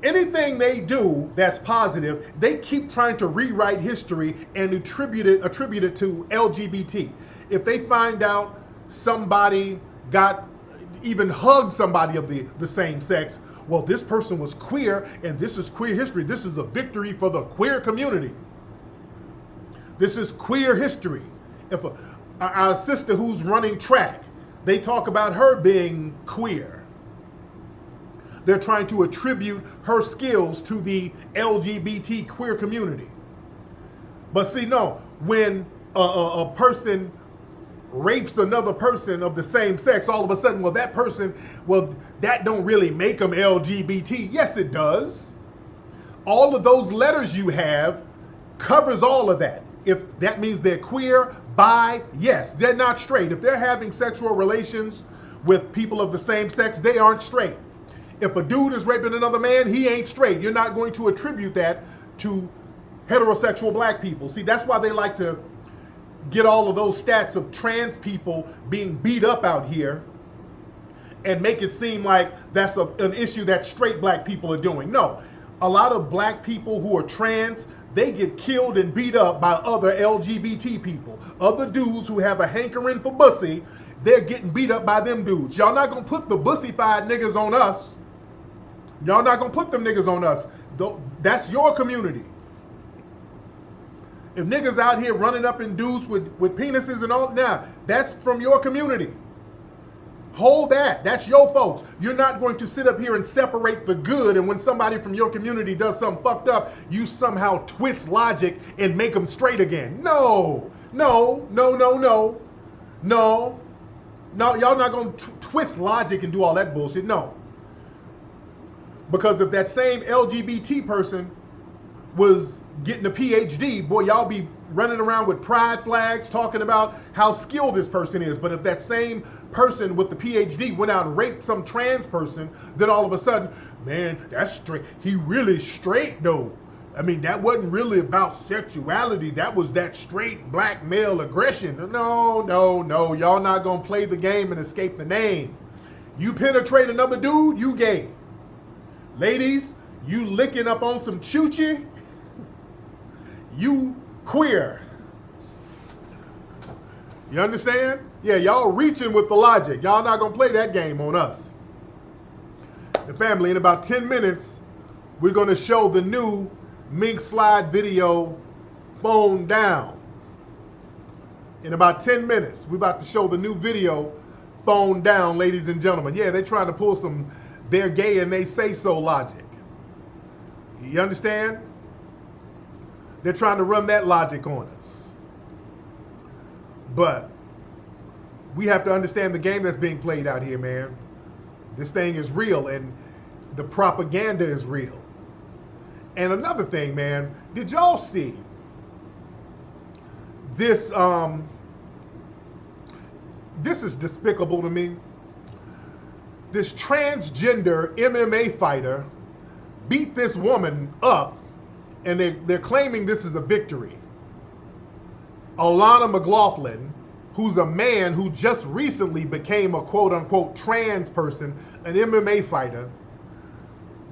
anything they do that's positive, they keep trying to rewrite history and attribute it to LGBT. If they find out somebody even hugged somebody of the same sex, well, this person was queer and this is queer history. This is a victory for the queer community. This is queer history. If our sister who's running track, they talk about her being queer. They're trying to attribute her skills to the LGBT queer community. But see, no, when a person rapes another person of the same sex, all of a sudden, well, that don't really make them LGBT. Yes, it does. All of those letters you have covers all of that. If that means they're queer, bi, yes, they're not straight. If they're having sexual relations with people of the same sex, they aren't straight. If a dude is raping another man, he ain't straight. You're not going to attribute that to heterosexual black people. See, that's why they like to get all of those stats of trans people being beat up out here and make it seem like that's an issue that straight black people are doing. No, a lot of black people who are trans, they get killed and beat up by other LGBT people. Other dudes who have a hankering for bussy, they're getting beat up by them dudes. Y'all not gonna put the bussified niggas on us. Y'all not gonna put them niggas on us. That's your community. If niggas out here running up in dudes with penises and all, now that's from your community. Hold that. That's your folks. You're not going to sit up here and separate the good, and when somebody from your community does something fucked up, you somehow twist logic and make them straight again. No, y'all not going to twist logic and do all that bullshit. No. Because if that same LGBT person was getting a PhD, boy, y'all be running around with pride flags talking about how skilled this person is. But if that same person with the PhD went out and raped some trans person, then all of a sudden, man, that's straight. He really straight though. I mean, that wasn't really about sexuality. That was that straight black male aggression. No. Y'all not gonna play the game and escape the name. You penetrate another dude, you gay. Ladies, you licking up on some choochie, you queer. You understand? Yeah, y'all reaching with the logic. Y'all not gonna play that game on us. The family, in about 10 minutes, we're gonna show the new Mink Slide video, Phone Down. In about 10 minutes, we're about to show the new video, Phone Down, ladies and gentlemen. Yeah, they're trying to pull some they're gay and they say so logic. You understand? They're trying to run that logic on us. But we have to understand the game that's being played out here, man. This thing is real and the propaganda is real. And another thing, man, did y'all see this? This is despicable to me. This transgender MMA fighter beat this woman up, and they're claiming this is a victory. Alana McLaughlin, who's a man who just recently became a quote-unquote trans person, an MMA fighter.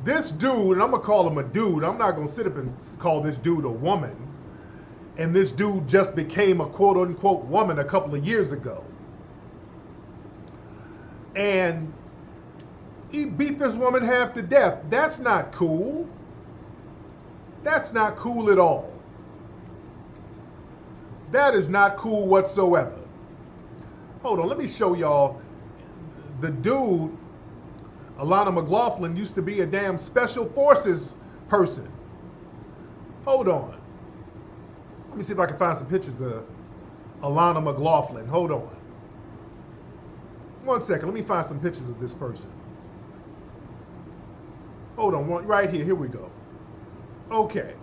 This dude, and I'm going to call him a dude, I'm not going to sit up and call this dude a woman, and this dude just became a quote-unquote woman a couple of years ago. And he beat this woman half to death. That's not cool. That's not cool at all. That is not cool whatsoever. Hold on, let me show y'all. The dude Alana McLaughlin used to be a damn special forces person. Hold on. Let me see if I can find some pictures of Alana McLaughlin. Hold on. 1 second. Let me find some pictures of this person. Hold on. Right here. Here we go. Okay.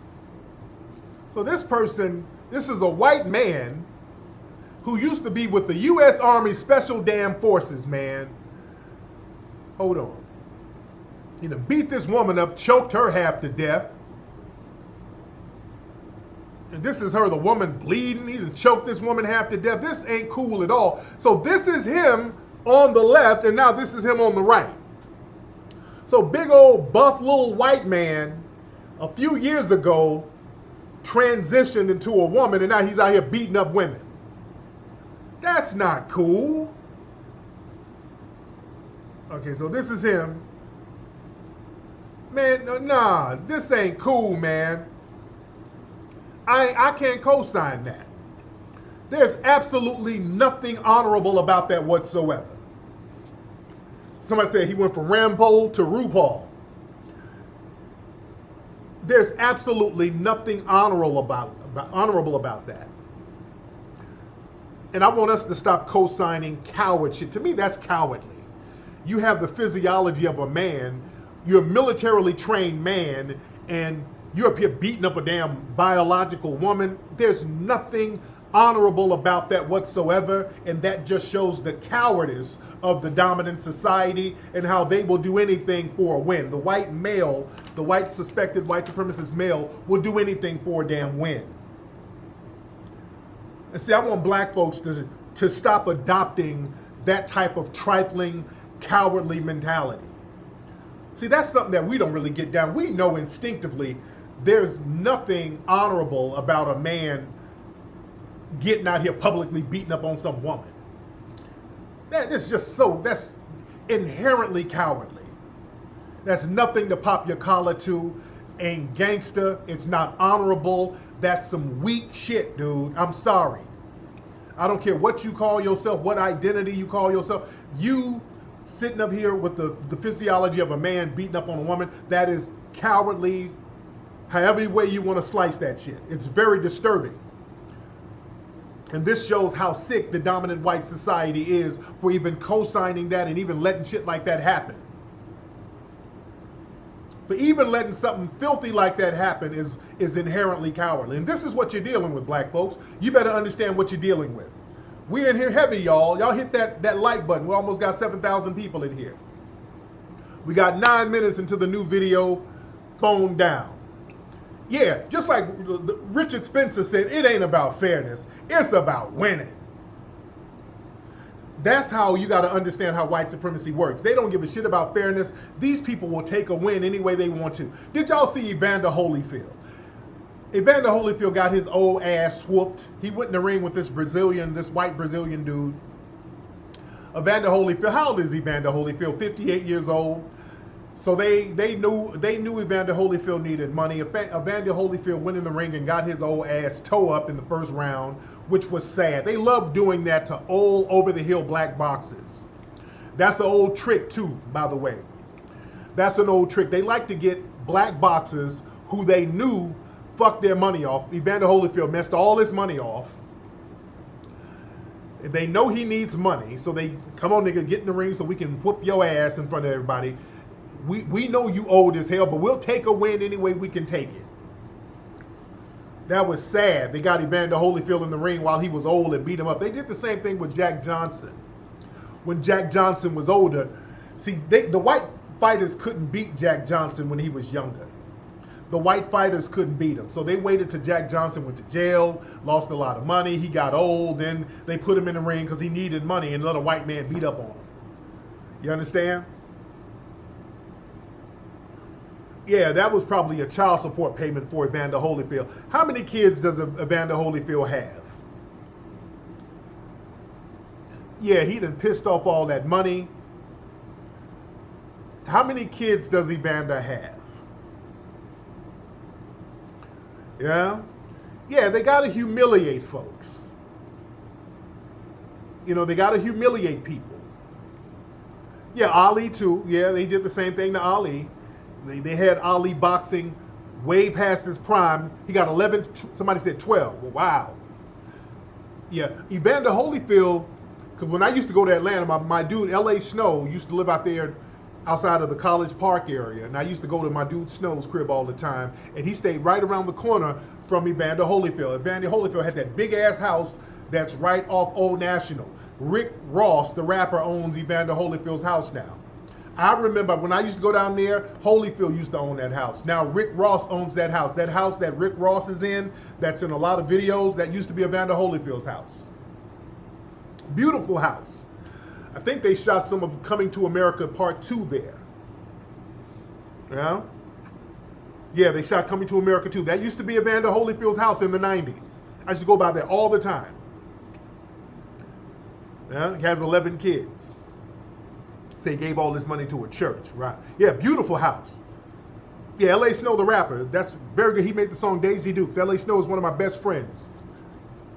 So this person, this is a white man who used to be with the U.S. Army Special Damn Forces, man. Hold on. He done beat this woman up, choked her half to death. And this is her, the woman bleeding. He done choked this woman half to death. This ain't cool at all. So this is him on the left, and now this is him on the right. So big old buff little white man a few years ago transitioned into a woman, and now he's out here beating up women. That's not cool. Okay, so this is him. Man, nah, this ain't cool, man. I can't co-sign that. There's absolutely nothing honorable about that whatsoever. Somebody said he went from Rambo to RuPaul. There's absolutely nothing honorable about that. And I want us to stop co-signing coward shit. To me, that's cowardly. You have the physiology of a man. You're a militarily trained man, and you're up here beating up a damn biological woman. There's nothing honorable about that whatsoever, and that just shows the cowardice of the dominant society and how they will do anything for a win. The white male, the white suspected white supremacist male, will do anything for a damn win. And see, I want black folks to stop adopting that type of trifling, cowardly mentality. See, that's something that we don't really get down. We know instinctively there's nothing honorable about a man getting out here publicly beating up on some woman. That's inherently cowardly. That's nothing to pop your collar to. Ain't gangster. It's not honorable. That's some weak shit, dude. I'm sorry. I don't care what you call yourself, what identity you call yourself. You sitting up here with the physiology of a man beating up on a woman, that is cowardly, however way you want to slice that shit. It's very disturbing. And this shows how sick the dominant white society is for even co-signing that and even letting shit like that happen. But even letting something filthy like that happen is inherently cowardly. And this is what you're dealing with, black folks. You better understand what you're dealing with. We in here heavy, y'all. Y'all hit that like button. We almost got 7,000 people in here. We got 9 minutes into the new video, phone down. Yeah, just like Richard Spencer said, it ain't about fairness. It's about winning. That's how you got to understand how white supremacy works. They don't give a shit about fairness. These people will take a win any way they want to. Did y'all see Evander Holyfield? Evander Holyfield got his old ass whooped. He went in the ring with this white Brazilian dude. Evander Holyfield, how old is Evander Holyfield? 58 years old. So they knew Evander Holyfield needed money. Evander Holyfield went in the ring and got his old ass toe up in the first round, which was sad. They love doing that to old over-the-hill black boxers. That's an old trick too, by the way. That's an old trick. They like to get black boxers who they knew fucked their money off. Evander Holyfield messed all his money off. They know he needs money, so they, come on nigga, get in the ring so we can whoop your ass in front of everybody. We know you old as hell, but we'll take a win any way we can take it. That was sad. They got Evander Holyfield in the ring while he was old and beat him up. They did the same thing with Jack Johnson. When Jack Johnson was older, see, the white fighters couldn't beat Jack Johnson when he was younger. The white fighters couldn't beat him. So they waited till Jack Johnson went to jail, lost a lot of money, he got old, then they put him in the ring because he needed money and let a white man beat up on him. You understand? Yeah, that was probably a child support payment for Evander Holyfield. How many kids does Evander Holyfield have? Yeah, he done pissed off all that money. How many kids does Evander have? Yeah? Yeah, they got to humiliate folks. You know, they got to humiliate people. Yeah, Ali too. Yeah, they did the same thing to Ali. They had Ali boxing way past his prime. He got 11, somebody said 12. Well, wow. Yeah, Evander Holyfield, because when I used to go to Atlanta, my dude, L.A. Snow, used to live out there outside of the College Park area. And I used to go to my dude Snow's crib all the time. And he stayed right around the corner from Evander Holyfield. Evander Holyfield had that big-ass house that's right off Old National. Rick Ross, the rapper, owns Evander Holyfield's house now. I remember when I used to go down there, Holyfield used to own that house. Now Rick Ross owns that house. That house that Rick Ross is in, that's in a lot of videos, that used to be Evander Holyfield's house. Beautiful house. I think they shot some of Coming to America Part 2 there. Yeah? Yeah, they shot Coming to America 2. That used to be Evander Holyfield's house in the 90s. I used to go by there all the time. Yeah? He has 11 kids. Say he gave all this money to a church, right? Yeah, beautiful house. Yeah, L.A. Snow, the rapper, that's very good. He made the song Daisy Dukes. L.A. Snow is one of my best friends.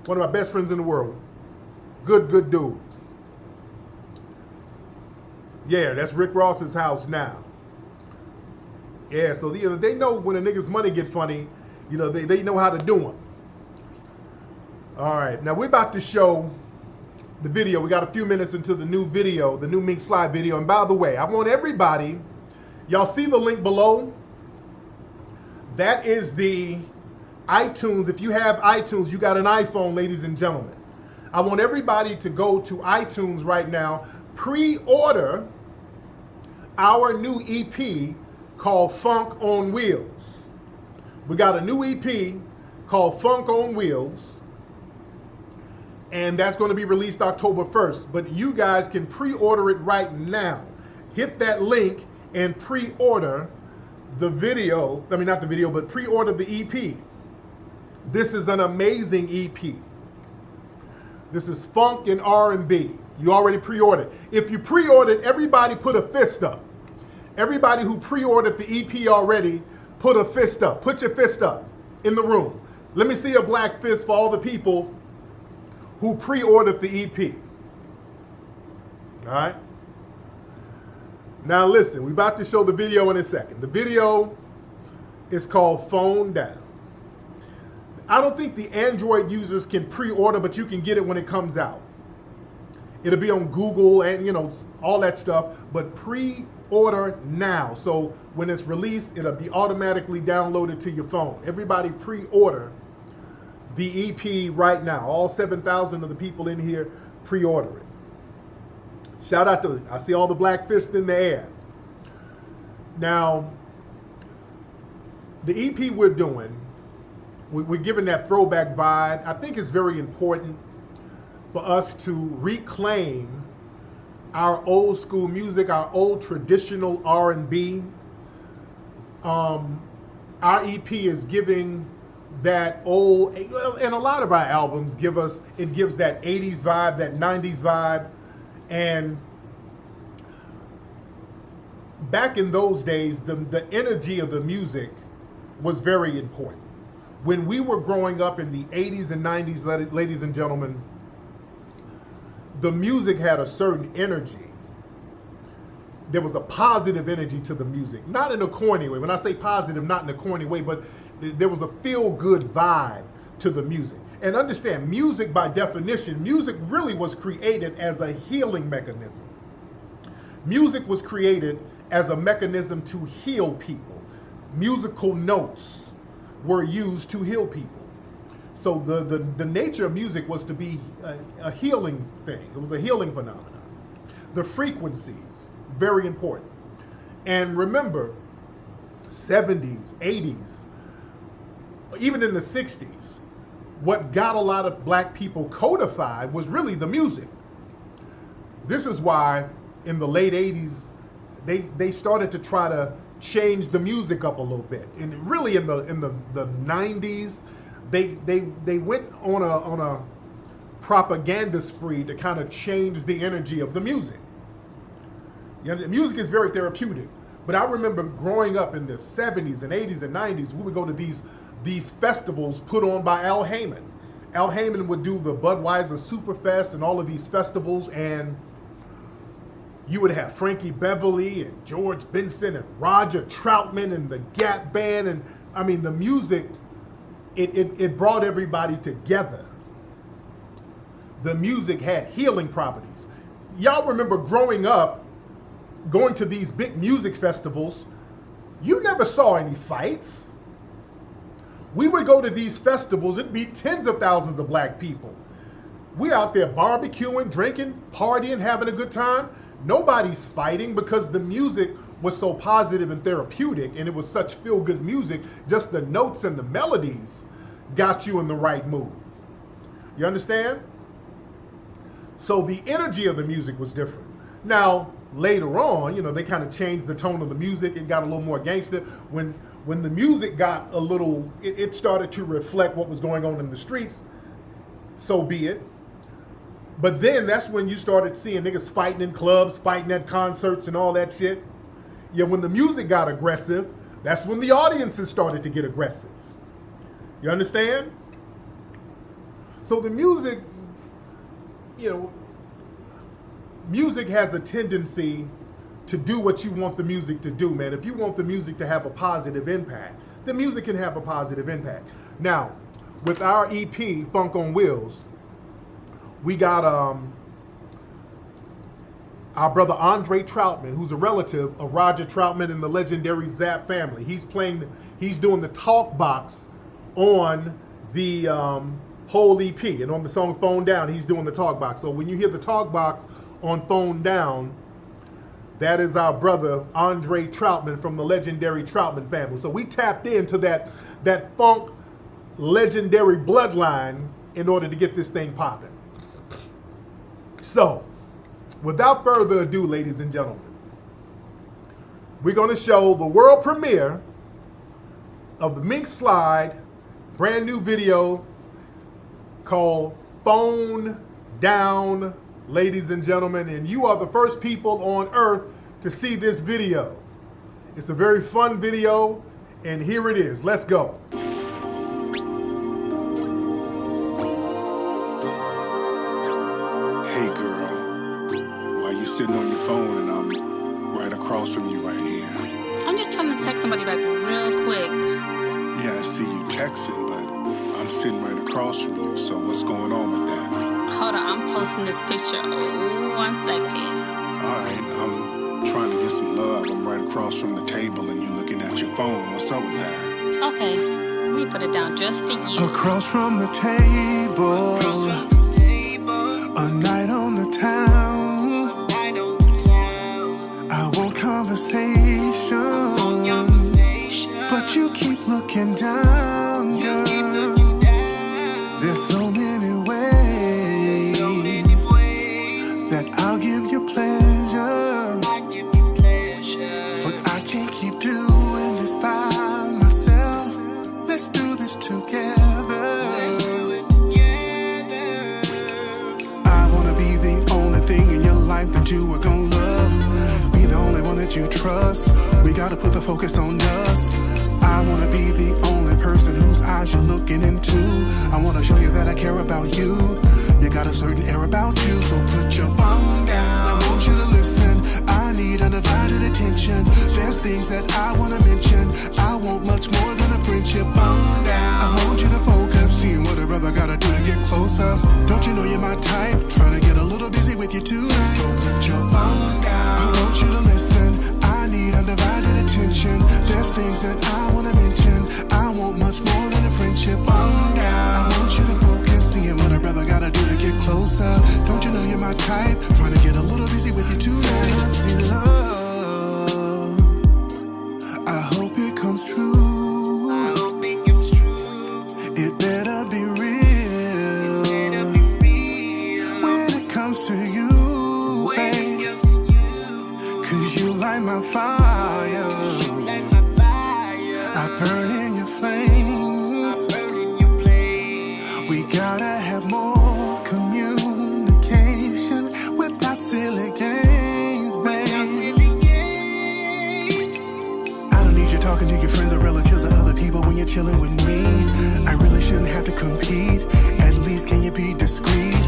One of my best friends in the world. Good dude. Yeah, that's Rick Ross's house now. Yeah, so they know when a nigga's money get funny, they know how to do them. All right, now we're about to show the video. We got a few minutes into the new video, the new Mink Slide video. And by the way, I want everybody, y'all see the link below? That is the iTunes. If you have iTunes, you got an iPhone, ladies and gentlemen. I want everybody to go to iTunes right now, pre-order our new EP called Funk on Wheels. We got a new EP called Funk on Wheels. And that's going to be released October 1st. But you guys can pre-order it right now. Hit that link and pre-order the video. I mean, not the video, but pre-order the EP. This is an amazing EP. This is funk and R&B. You already pre-ordered. If you pre-ordered, everybody put a fist up. Everybody who pre-ordered the EP already, put a fist up. Put your fist up in the room. Let me see a black fist for all the people who pre-ordered the EP. All right? Now listen, we're about to show the video in a second. The video is called Phone Down. I don't think the Android users can pre-order, but you can get it when it comes out. It'll be on Google and, all that stuff, but pre-order now. So when it's released, it'll be automatically downloaded to your phone. Everybody pre-order the EP right now. All 7,000 of the people in here pre-order it. Shout out to, I see all the black fists in the air. Now, the EP we're doing, we're giving that throwback vibe. I think it's very important for us to reclaim our old school music, our old traditional R&B. Our EP is giving that old, and a lot of our albums gives that 80s vibe, that 90s vibe. And back in those days, the energy of the music was very important. When we were growing up in the 80s and 90s, ladies and gentlemen, the music had a certain energy. There was a positive energy to the music, not in a corny way. When I say positive, not in a corny way, but there was a feel-good vibe to the music. And understand, music by definition, music really was created as a healing mechanism. Music was created as a mechanism to heal people. Musical notes were used to heal people. So the nature of music was to be a healing thing. It was a healing phenomenon. The frequencies, very important. And remember, 70s, 80s, even in the 60s, what got a lot of black people codified was really the music. This is why in the late 80s, they started to try to change the music up a little bit. And really in the 90s, they went on a propaganda spree to kind of change the energy of the music. Music is very therapeutic. But I remember growing up in the 70s and 80s and 90s, we would go to these festivals put on by Al Heyman. Al Heyman would do the Budweiser Superfest and all of these festivals, and You would have Frankie Beverly and George Benson and Roger Troutman and the Gap Band. And I mean, the music, it brought everybody together. The music had healing properties. Y'all remember growing up, going to these big music festivals, you never saw any fights. We would go to these festivals, it'd be tens of thousands of black people. We out there barbecuing, drinking, partying, having a good time. Nobody's fighting because the music was so positive and therapeutic, and it was such feel-good music. Just the notes and the melodies got you in the right mood. You understand? So the energy of the music was different. Now, later on, you know, they kind of changed the tone of the music. It got a little more gangster. When the music got a little, it started to reflect what was going on in the streets, so be it. But then that's when you started seeing niggas fighting in clubs, fighting at concerts and all that shit. Yeah, when the music got aggressive, that's when the audiences started to get aggressive. You understand? So the music, you know, music has a tendency to do what you want the music to do, man. If you want the music to have a positive impact, the music can have a positive impact. Now, with our EP, Funk on Wheels, we got our brother Andre Troutman, who's a relative of Roger Troutman and the legendary Zapp family. He's doing the talk box on the whole EP, and on the song Phone Down, he's doing the talk box. So when you hear the talk box on Phone Down, that is our brother Andre Troutman from the legendary Troutman family. So we tapped into that funk legendary bloodline in order to get this thing popping. So, without further ado, ladies and gentlemen, we're going to show the world premiere of the Mink Slide brand new video called Phone Down, ladies and gentlemen, and you are the first people on earth to see this video. It's a very fun video, and here it is. Let's go. Hey girl, why you sitting on your phone and I'm right across from you right here? I'm just trying to text somebody back real quick. Yeah, I see you texting, but I'm sitting right across from you, so what's going on with that? Hold on, I'm posting this picture. Oh, 1 second. Alright, I'm trying to get some love. I'm right across from the table and you looking at your phone. What's up with that? Okay, let me put it down just for you. Across from the table, a night on the town. I want conversation, but you keep looking down, girl. There's so many ways that I'll give you pleasure, but I can't keep doing this by myself. Let's do this together. I wanna be the only thing in your life that you are gonna love. Be the only one that you trust. We gotta put the focus on us. I wanna be the only person whose eyes you're looking into. I wanna show you that I care about you. You got a certain air about you, so put your phone down. I want you to listen. I need undivided attention. There's things that I wanna mention. I want much more than a friendship. Phone down. I want you to focus, seeing what a brother gotta do to get closer. Don't you know you're my type? Trying to get a little busy with you tonight. So put your phone down. I want you to listen. I need undivided attention. There's things that I wanna mention. I want much more than a friendship. Phone down. I want you to focus, seeing what a brother gotta do to get closer. Don't you know you're my type? Trying to get a little busy with you tonight. Fantasy love, I hope it comes true. I hope it comes true. It better be real. It better be real. When it comes to you, babe, 'cause you light my fire. You light my fire. I burn in your flames. I burn in your flames. We gotta have more communication without silly games, babe. Without silly games. I don't need you talking to your friends or relatives or other people when you're chilling with me. I really shouldn't have to compete. At least can you be discreet?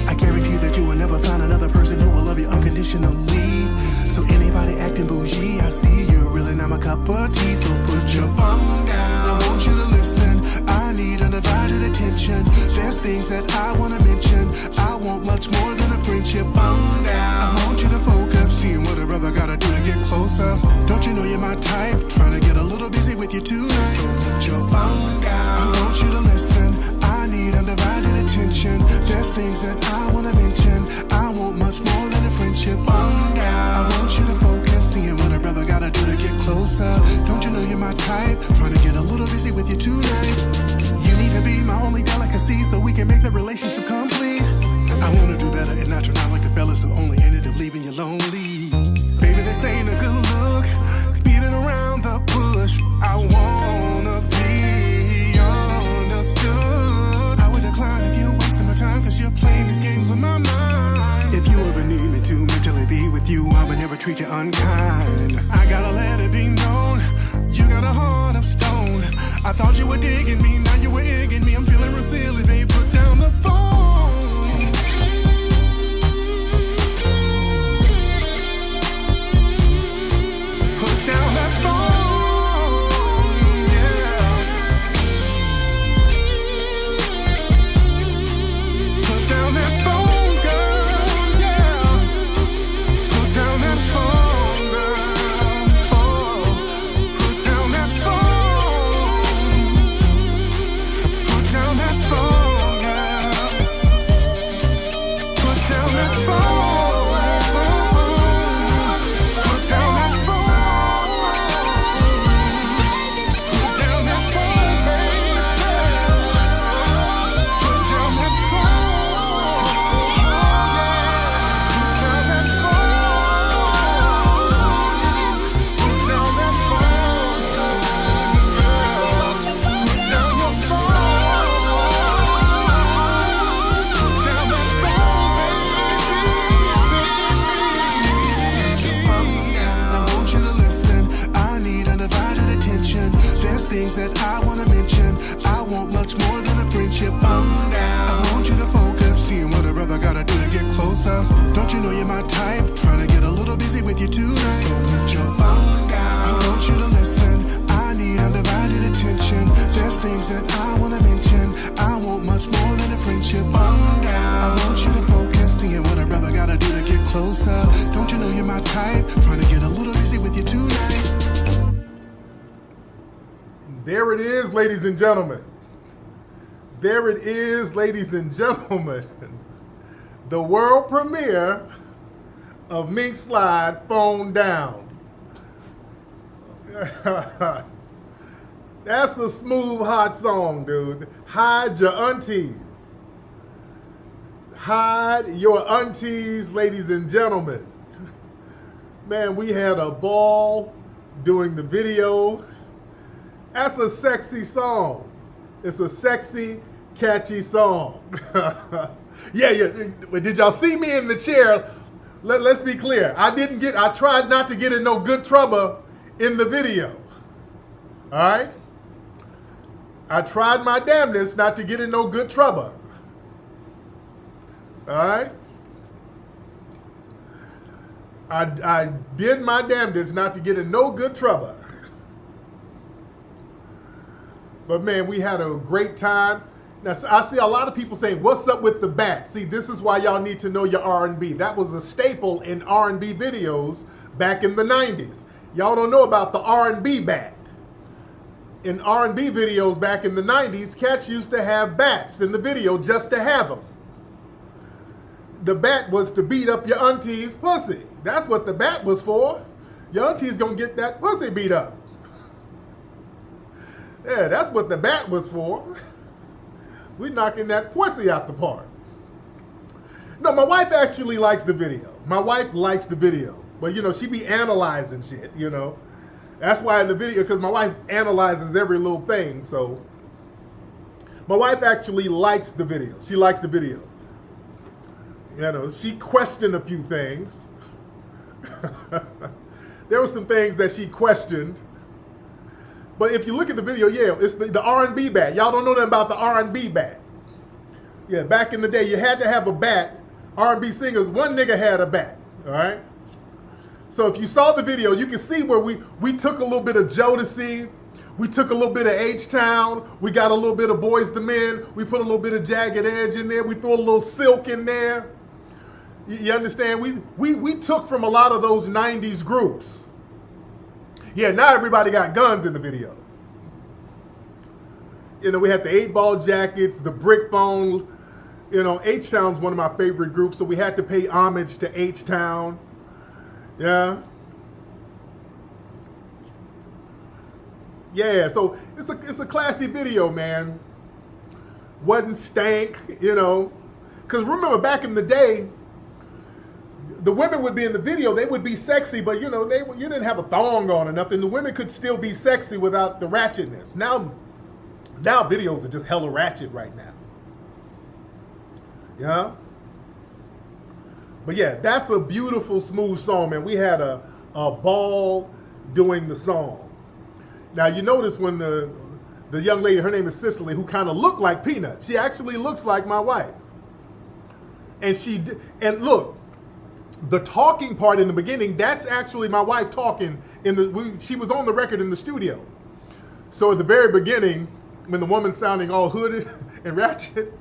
I guarantee that you will never never find another person who will love you unconditionally. So anybody acting bougie, I see you really not my cup of tea. So put your phone down. I want you to listen. I need undivided attention. There's things that I wanna mention. I want much more than a friendship. Phone down. I want you to focus. Seeing what a brother gotta do to get closer. Don't you know you're my type? Trying to get a little busy with you tonight. So put your phone down. I want you to listen. I need undivided attention. There's things that I wanna mention. I want much more than a friendship. Phone down. I want you to focus. Seeing what a brother gotta do to get closer. Don't you know you're my type? Trying to get a little busy with you tonight. You need to be my only delicacy so we can make the relationship complete. I wanna do better and not turn out like the fellas who only ended up leaving you lonely. Baby, this ain't a good look. Beating around the bush. I wanna be understood. I would decline if you're wasting my time, cause you're playing these games with my mind. If you ever need me to mentally be with you, I would never treat you unkind. I gotta let it be known, you got a heart of stone. I thought you were digging me, now you were egging me. I'm feeling real silly, babe, put down the phone. Put down that phone, yeah. Put down that phone, girl, yeah. Put down that phone, girl, oh. Put down that phone. Put down that phone, girl. Put down that phone. Things that I wanna mention. I want much more than a friendship. Phone down. I want you to focus. Seeing what a brother gotta do to get closer. Don't you know you're my type? Trying to get a little busy with you tonight. So put your phone down. I want you to listen. I need undivided attention. There's things that I wanna mention. I want much more than a friendship. Phone down. I want you to focus. Seeing what a brother gotta do to get closer. Don't you know you're my type? Trying to get a little busy with you tonight. There it is, ladies and gentlemen. There it is, ladies and gentlemen. The world premiere of Mink Slide, Phone Down. That's a smooth, hot song, dude. Hide your aunties. Hide your aunties, ladies and gentlemen. Man, we had a ball doing the video. That's a sexy song. It's a sexy, catchy song. Yeah. Did y'all see me in the chair? Let's be clear. I tried not to get in no good trouble in the video. All right? I tried my damnedest not to get in no good trouble. All right? I did my damnedest not to get in no good trouble. But man, we had a great time. Now, I see a lot of people saying, what's up with the bat? See, this is why y'all need to know your R&B. That was a staple in R&B videos back in the 90s. Y'all don't know about the R&B bat. In R&B videos back in the 90s, cats used to have bats in the video just to have them. The bat was to beat up your auntie's pussy. That's what the bat was for. Your auntie's gonna get that pussy beat up. Yeah, that's what the bat was for. We knocking that pussy out the park. No, my wife actually likes the video. My wife likes the video. But, she be analyzing shit, That's why in the video, because my wife analyzes every little thing, so. My wife actually likes the video. She likes the video. She questioned a few things. There were some things that she questioned. But if you look at the video, yeah, it's the R&B bat. Y'all don't know nothing about the R&B bat. Yeah, back in the day, you had to have a bat R&B singers, one nigga had her back, all right? So if you saw the video, you can see where we took a little bit of Jodeci, we took a little bit of H-Town, we got a little bit of Boys the Men, we put a little bit of Jagged Edge in there, we threw a little Silk in there. You understand? We took from a lot of those 90s groups. Yeah, not everybody got guns in the video. You know, we had the 8-Ball Jackets, the Brick Phone. You know, H-Town's one of my favorite groups, so we had to pay homage to H-Town. Yeah. Yeah, so it's a classy video, man. Wasn't stank, you know. Because remember, back in the day, the women would be in the video, they would be sexy, but you know, you didn't have a thong on or nothing. The women could still be sexy without the ratchetness. Now videos are just hella ratchet right now. Yeah? But yeah, that's a beautiful, smooth song, man. We had a ball doing the song. Now, you notice when the young lady, her name is Cicely, who kind of looked like Peanut. She actually looks like my wife. And look, the talking part in the beginning, that's actually my wife talking. She was on the record in the studio. So at the very beginning, when the woman's sounding all hooded and ratchet,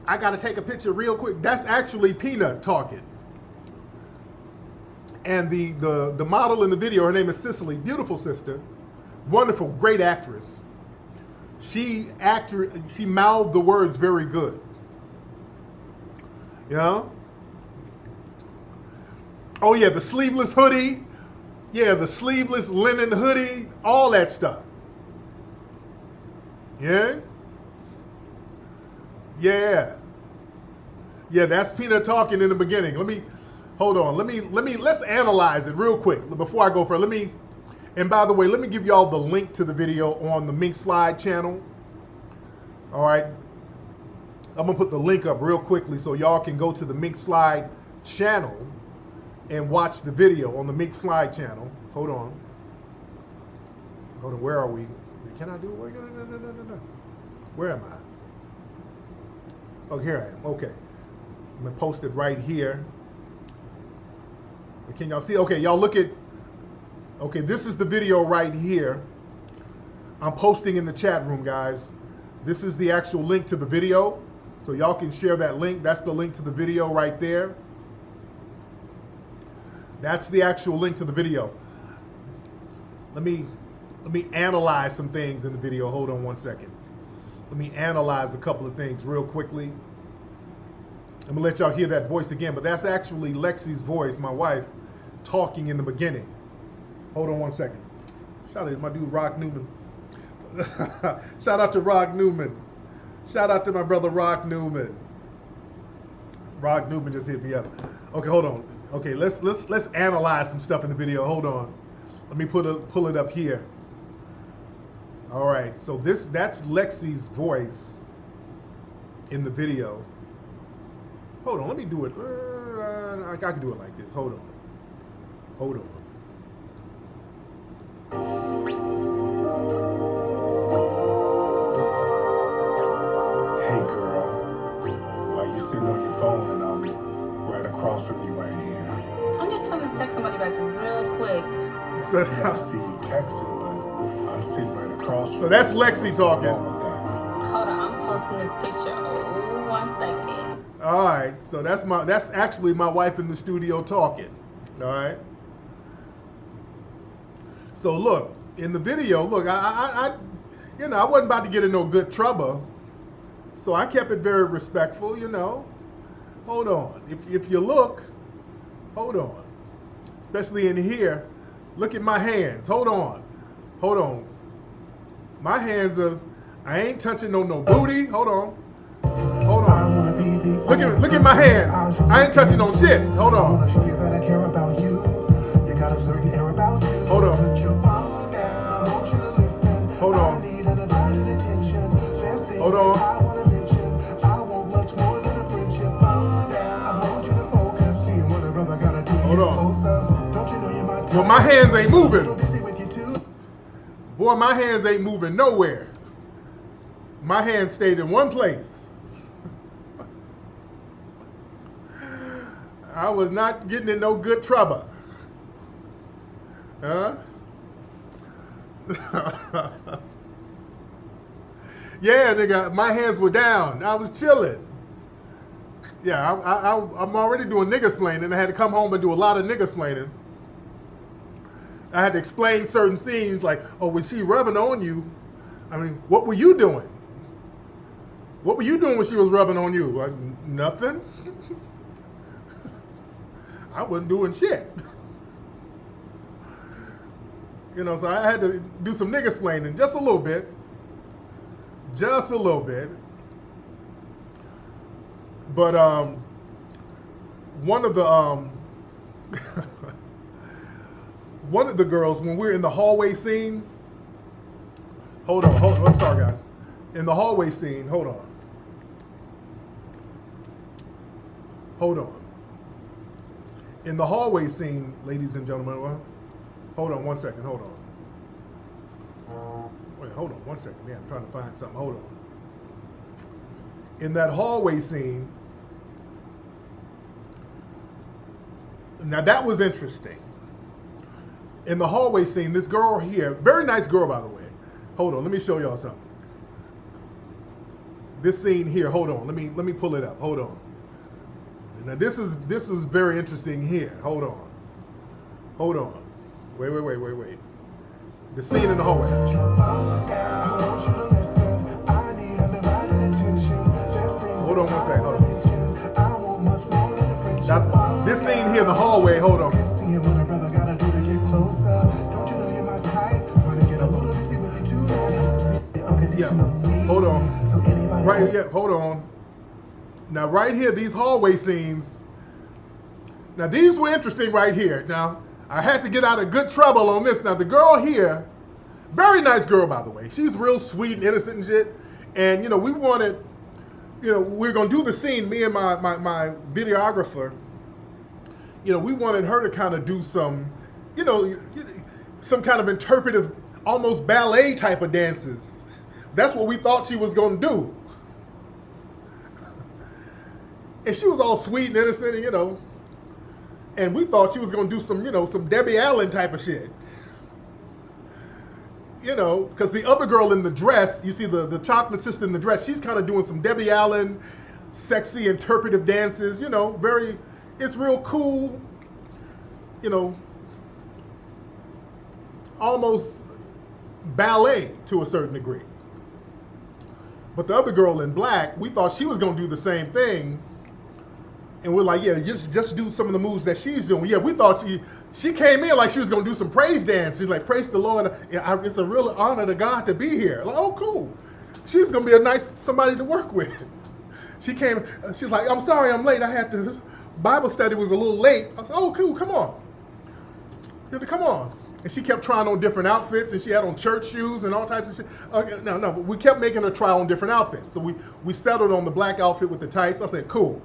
I got to take a picture real quick. That's actually Peanut talking. And the model in the video, her name is Cicely, beautiful sister, wonderful, great actress. She mouthed the words very good. You know? Oh yeah, the sleeveless hoodie. Yeah, the sleeveless linen hoodie, all that stuff. Yeah? Yeah. Yeah, that's Peanut talking in the beginning. Hold on. Let's analyze it real quick before I go further. And by the way, let me give y'all the link to the video on the Mink Slide channel. All right. I'm gonna put the link up real quickly so y'all can go to the Mink Slide channel and watch the video on the Mink Slide channel. Hold on, where are we? Can I do it? Where am I? Oh, here I am. Okay. I'm gonna post it right here. Can y'all see? Okay, y'all look at, okay, this is the video right here. I'm posting in the chat room, guys. This is the actual link to the video. So y'all can share that link. That's the link to the video right there. That's the actual link to the video. Let me analyze some things in the video. Hold on one second. Let me analyze a couple of things real quickly. I'm gonna let y'all hear that voice again, but that's actually Lexi's voice, my wife, talking in the beginning. Hold on one second. Shout out to my dude, Rock Newman. Shout out to Rock Newman. Shout out to my brother, Rock Newman. Rock Newman just hit me up. Okay, hold on. Okay, let's analyze some stuff in the video. Hold on. Let me pull it up here. All right, so that's Lexi's voice in the video. Hold on, let me do it. I can do it like this. Hold on. Hey girl, why you sitting on your phone and I'm right across from you right here? I'm just trying to text somebody back real quick. Yeah, I see you texting, but I'm sitting right across from you. So that's Lexi talking. Hold on, I'm posting this picture. Oh, 1 second. All right, so that's actually my wife in the studio talking. All right. So look, in the video, look, I wasn't about to get in no good trouble, so I kept it very respectful, you know. Hold on, if you look, hold on, especially in here, look at my hands. Hold on, my hands are. I ain't touching no booty. Hold on. Look at my hands. I ain't touching no shit. Hold on. Hold on. Well, my hands ain't moving. Boy, my hands ain't moving nowhere. My hands stayed in one place. I was not getting in no good trouble. Huh? Yeah, nigga, my hands were down. I was chilling. Yeah, I'm already doing nigga-splaining. I had to come home and do a lot of nigga-splaining. I had to explain certain scenes like, oh, was she rubbing on you? I mean, what were you doing? What were you doing when she was rubbing on you? Like, nothing. I wasn't doing shit. You know, so I had to do some nigga-splaining just a little bit. Just a little bit. But one of the one of the girls, when we're in the hallway scene, hold on, I'm sorry guys. In the hallway scene, hold on. In the hallway scene, ladies and gentlemen, hold on one second, hold on. Wait, hold on one second. Yeah, I'm trying to find something. Hold on. In that hallway scene, now that was interesting. In the hallway scene, this girl here, very nice girl by the way. Hold on, let me show y'all something. This scene here, hold on, let me pull it up. Hold on. Now this is very interesting here. Hold on. Wait. The scene in the hallway. Hold on one second. Now, this scene here in the hallway, hold on. Yeah, hold on. Right here, hold on. Now, right here, these hallway scenes. Now, these were interesting right here. Now, I had to get out of good trouble on this. Now, the girl here, very nice girl, by the way. She's real sweet and innocent and shit. And, you know, we wanted, you know, we're going to do the scene, me and my videographer. You know, we wanted her to kind of do some, you know, some kind of interpretive, almost ballet type of dances. That's what we thought she was going to do. And she was all sweet and innocent, and, you know, and we thought she was going to do some, you know, some Debbie Allen type of shit. You know, because the other girl in the dress, you see the chocolate sister in the dress, she's kind of doing some Debbie Allen, sexy interpretive dances, you know, very, it's real cool, you know, almost ballet to a certain degree. But the other girl in black, we thought she was going to do the same thing. And we're like, yeah, just do some of the moves that she's doing. Yeah, we thought she came in like she was going to do some praise dance. She's like, praise the Lord. It's a real honor to God to be here. Like, oh, cool. She's going to be a nice somebody to work with. She came, she's like, I'm sorry I'm late. I had to, Bible study was a little late. I said, oh, cool, come on. Come on. And she kept trying on different outfits, and she had on church shoes and all types of shit. No, we kept making her try on different outfits. So we settled on the black outfit with the tights. I said, cool.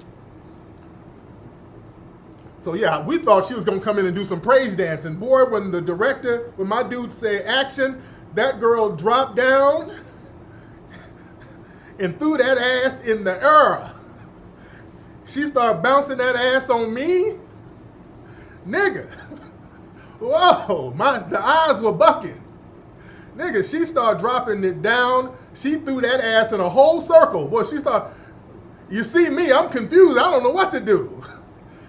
So yeah, we thought she was gonna come in and do some praise dancing. Boy, when my dude said action, that girl dropped down and threw that ass in the air. She started bouncing that ass on me. Nigga. Whoa, the eyes were bucking. Nigga, she started dropping it down. She threw that ass in a whole circle. Boy, you see me, I'm confused. I don't know what to do.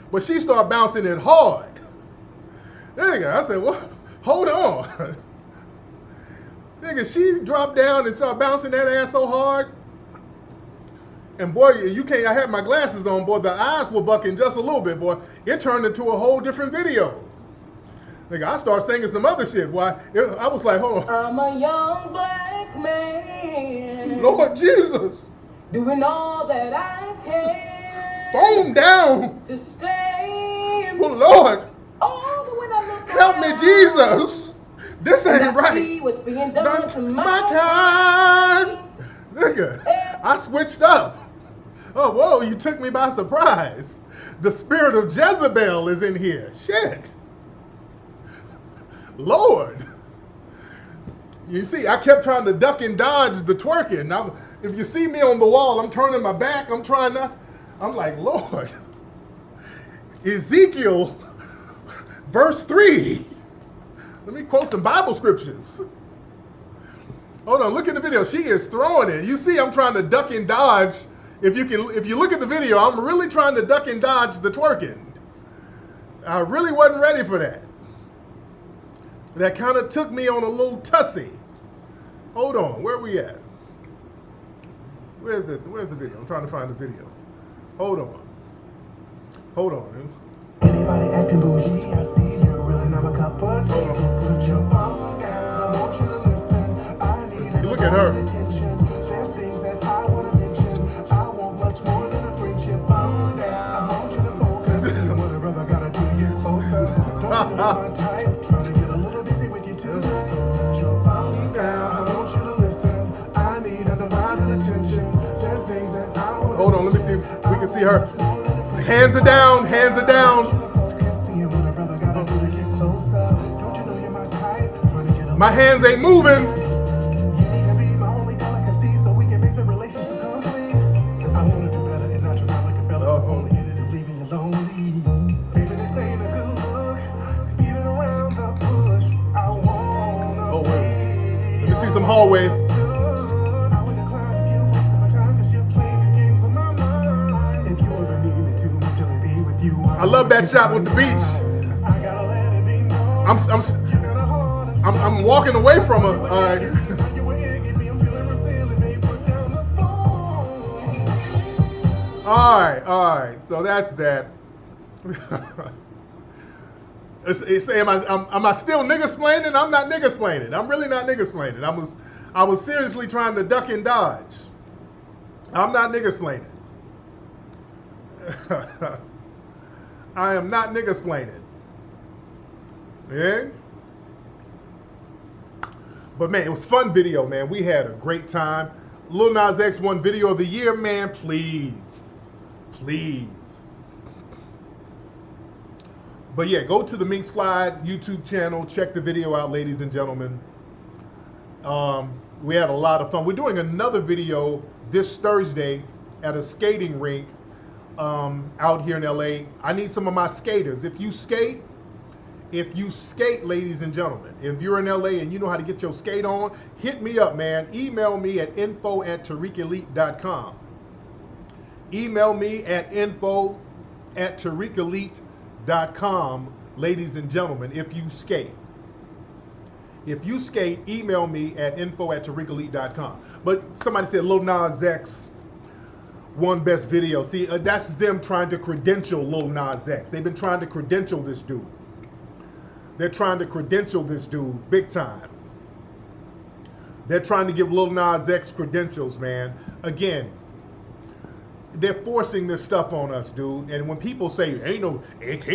But she started bouncing it hard. Nigga, I said, what? Hold on. Nigga, she dropped down and started bouncing that ass so hard. And boy, I had my glasses on, boy, the eyes were bucking just a little bit, boy. It turned into a whole different video. Nigga, I started singing some other shit, boy. I was like, hold on. I'm a young black man. Lord Jesus. Doing all that I can. Phone down. To stay. Oh, Lord. Oh, when I look help me, Jesus. This ain't right. See what's being done to my kind. Nigga, I switched up. Oh, whoa, you took me by surprise. The spirit of Jezebel is in here. Shit. Lord. You see, I kept trying to duck and dodge the twerking. Now, if you see me on the wall, I'm turning my back. I'm like, Lord. Ezekiel, verse 3. Let me quote some Bible scriptures. Hold on, look in the video. She is throwing it. You see, I'm trying to duck and dodge. If you look at the video, I'm really trying to duck and dodge the twerking. I really wasn't ready for that. That kind of took me on a little tussy. Hold on, where we at? Where's the video? I'm trying to find the video. Hold on, dude. Anybody acting bougie, I see you really not a cup of tea. So put your phone down. I want you to listen. I need Look at her. attention. There's things that I want to mention. I want much more than a friendship. Phone down. I want you to focus. See what a brother gotta do to get closer. Don't you know my type? Trying to get a little busy with you too. So put your phone down. I want you to listen. I need undivided attention. There's things that I want. Hold on, let me see if we can see her. Hands are down, hands are down. My hands ain't moving. Oh, wait. Let me see some hallway. I love that shot with the beach. I'm walking away from her. All right. So that's that. Am I still nigga-splaining? I'm not nigga-splaining. I'm really not nigga-splaining. I was seriously trying to duck and dodge. I'm not nigga-splaining. I am not nigga-splaining. Yeah? But man, it was a fun video, man. We had a great time. Lil Nas X won Video of the Year, man. Please. But yeah, go to the Mink Slide YouTube channel. Check the video out, ladies and gentlemen. We had a lot of fun. We're doing another video this Thursday at a skating rink out here in LA. I need some of my skaters. If you skate, ladies and gentlemen, if you're in LA and you know how to get your skate on, hit me up, man. Email me at info@tariqelite.com. Email me at info@tariqelite.com, ladies and gentlemen, if you skate. If you skate, email me at info@tariqelite.com. But somebody said Lil Nas X won best video. See, that's them trying to credential Lil Nas X. They've been trying to credential this dude. They're trying to credential this dude big time. They're trying to give Lil Nas X credentials, man. Again, they're forcing this stuff on us, dude. And when people say, ain't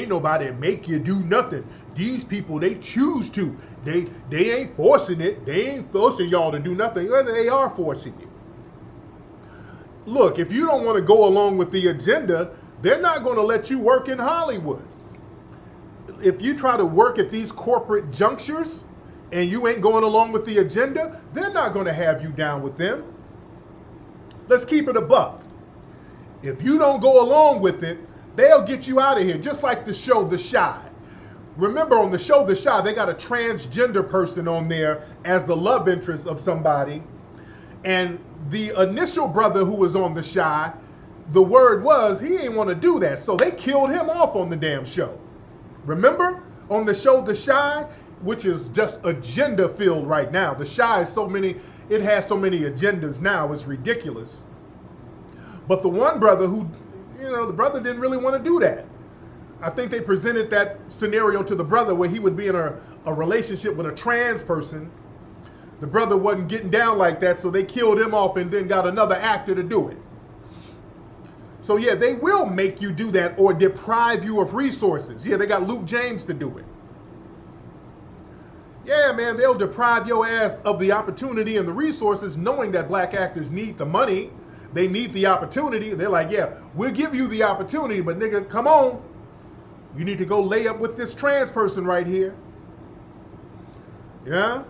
nobody make you do nothing. These people, they choose to. They ain't forcing it. They ain't forcing y'all to do nothing. They are forcing you. Look, if you don't want to go along with the agenda, they're not going to let you work in Hollywood. If you try to work at these corporate junctures and you ain't going along with the agenda, they're not going to have you down with them. Let's keep it a buck. If you don't go along with it, they'll get you out of here, just like the show The Chi. Remember on the show The Chi, they got a transgender person on there as the love interest of somebody. And the initial brother who was on The Chi, the word was he ain't want to do that. So they killed him off on the damn show. Remember on the show The Chi, which is just agenda filled right now. The Chi is it has so many agendas now, it's ridiculous. But the one brother who, the brother didn't really want to do that. I think they presented that scenario to the brother where he would be in a relationship with a trans person. The brother wasn't getting down like that, so they killed him off and then got another actor to do it. So yeah, they will make you do that or deprive you of resources. Yeah, they got Luke James to do it. Yeah, man, they'll deprive your ass of the opportunity and the resources knowing that black actors need the money. They need the opportunity. They're like, yeah, we'll give you the opportunity, but nigga, come on. You need to go lay up with this trans person right here. Yeah?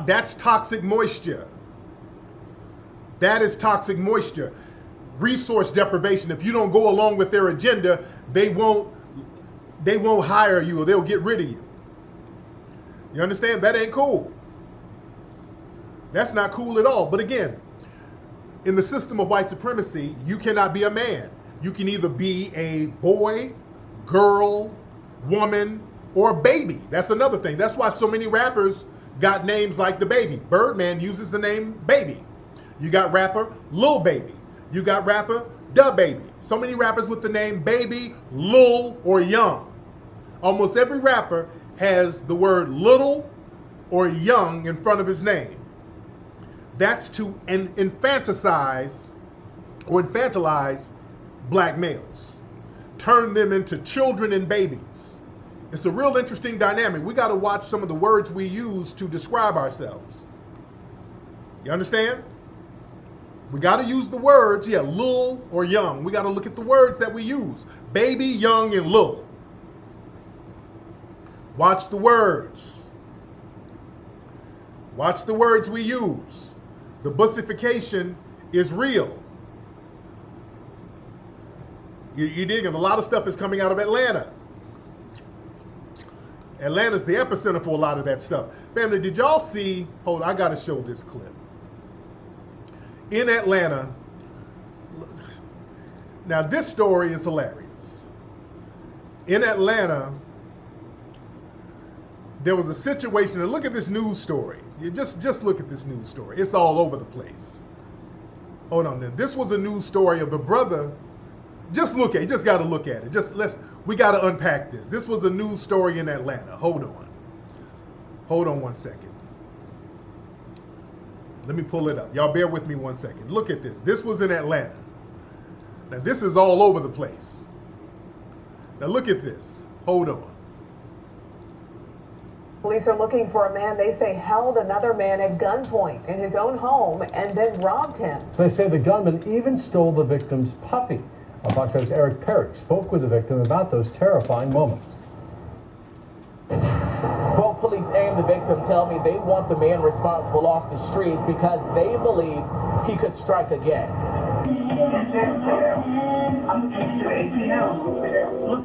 That's toxic moisture. That is toxic moisture. resource deprivation. If you don't go along with their agenda, they won't hire you, or they'll get rid of you. You understand? That ain't cool. That's not cool at all. But again, in the system of white supremacy, you cannot be a man. You can either be a boy, girl, woman, or baby. That's another thing. That's why so many rappers got names like the Baby. Birdman uses the name Baby. You got rapper Lil Baby. You got rapper Da Baby. So many rappers with the name Baby, Lil, or Young. Almost every rapper has the word little or young in front of his name. That's to infantilize black males. Turn them into children and babies. It's a real interesting dynamic. We got to watch some of the words we use to describe ourselves. You understand? We got to use the words, lil or young. We got to look at the words that we use. Baby, young, and lil. Watch the words. Watch the words we use. The bussification is real. You dig? And a lot of stuff is coming out of Atlanta. Atlanta's the epicenter for a lot of that stuff. Family, did y'all see, hold on, I gotta show this clip. In Atlanta, now this story is hilarious. In Atlanta, there was a situation, and look at this news story. You just look at this news story. It's all over the place. Hold on, now. This was a news story of a brother. Just look at it. You just got to look at it. We got to unpack this. This was a news story in Atlanta. Hold on. Hold on 1 second. Let me pull it up. Y'all bear with me 1 second. Look at this. This was in Atlanta. Now, this is all over the place. Now, look at this. Hold on. Police are looking for a man they say held another man at gunpoint in his own home and then robbed him. They say the gunman even stole the victim's puppy. Fox 5's Eric Perry spoke with the victim about those terrifying moments. Both police and the victim tell me they want the man responsible off the street because they believe he could strike again.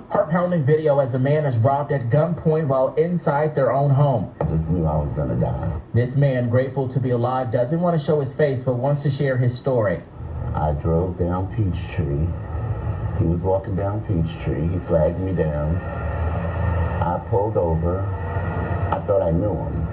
Heart-pounding video as a man is robbed at gunpoint while inside their own home. I just knew I was gonna die. This man, grateful to be alive, doesn't want to show his face but wants to share his story. I drove down Peachtree. He was walking down Peachtree. He flagged me down. I pulled over. I thought I knew him.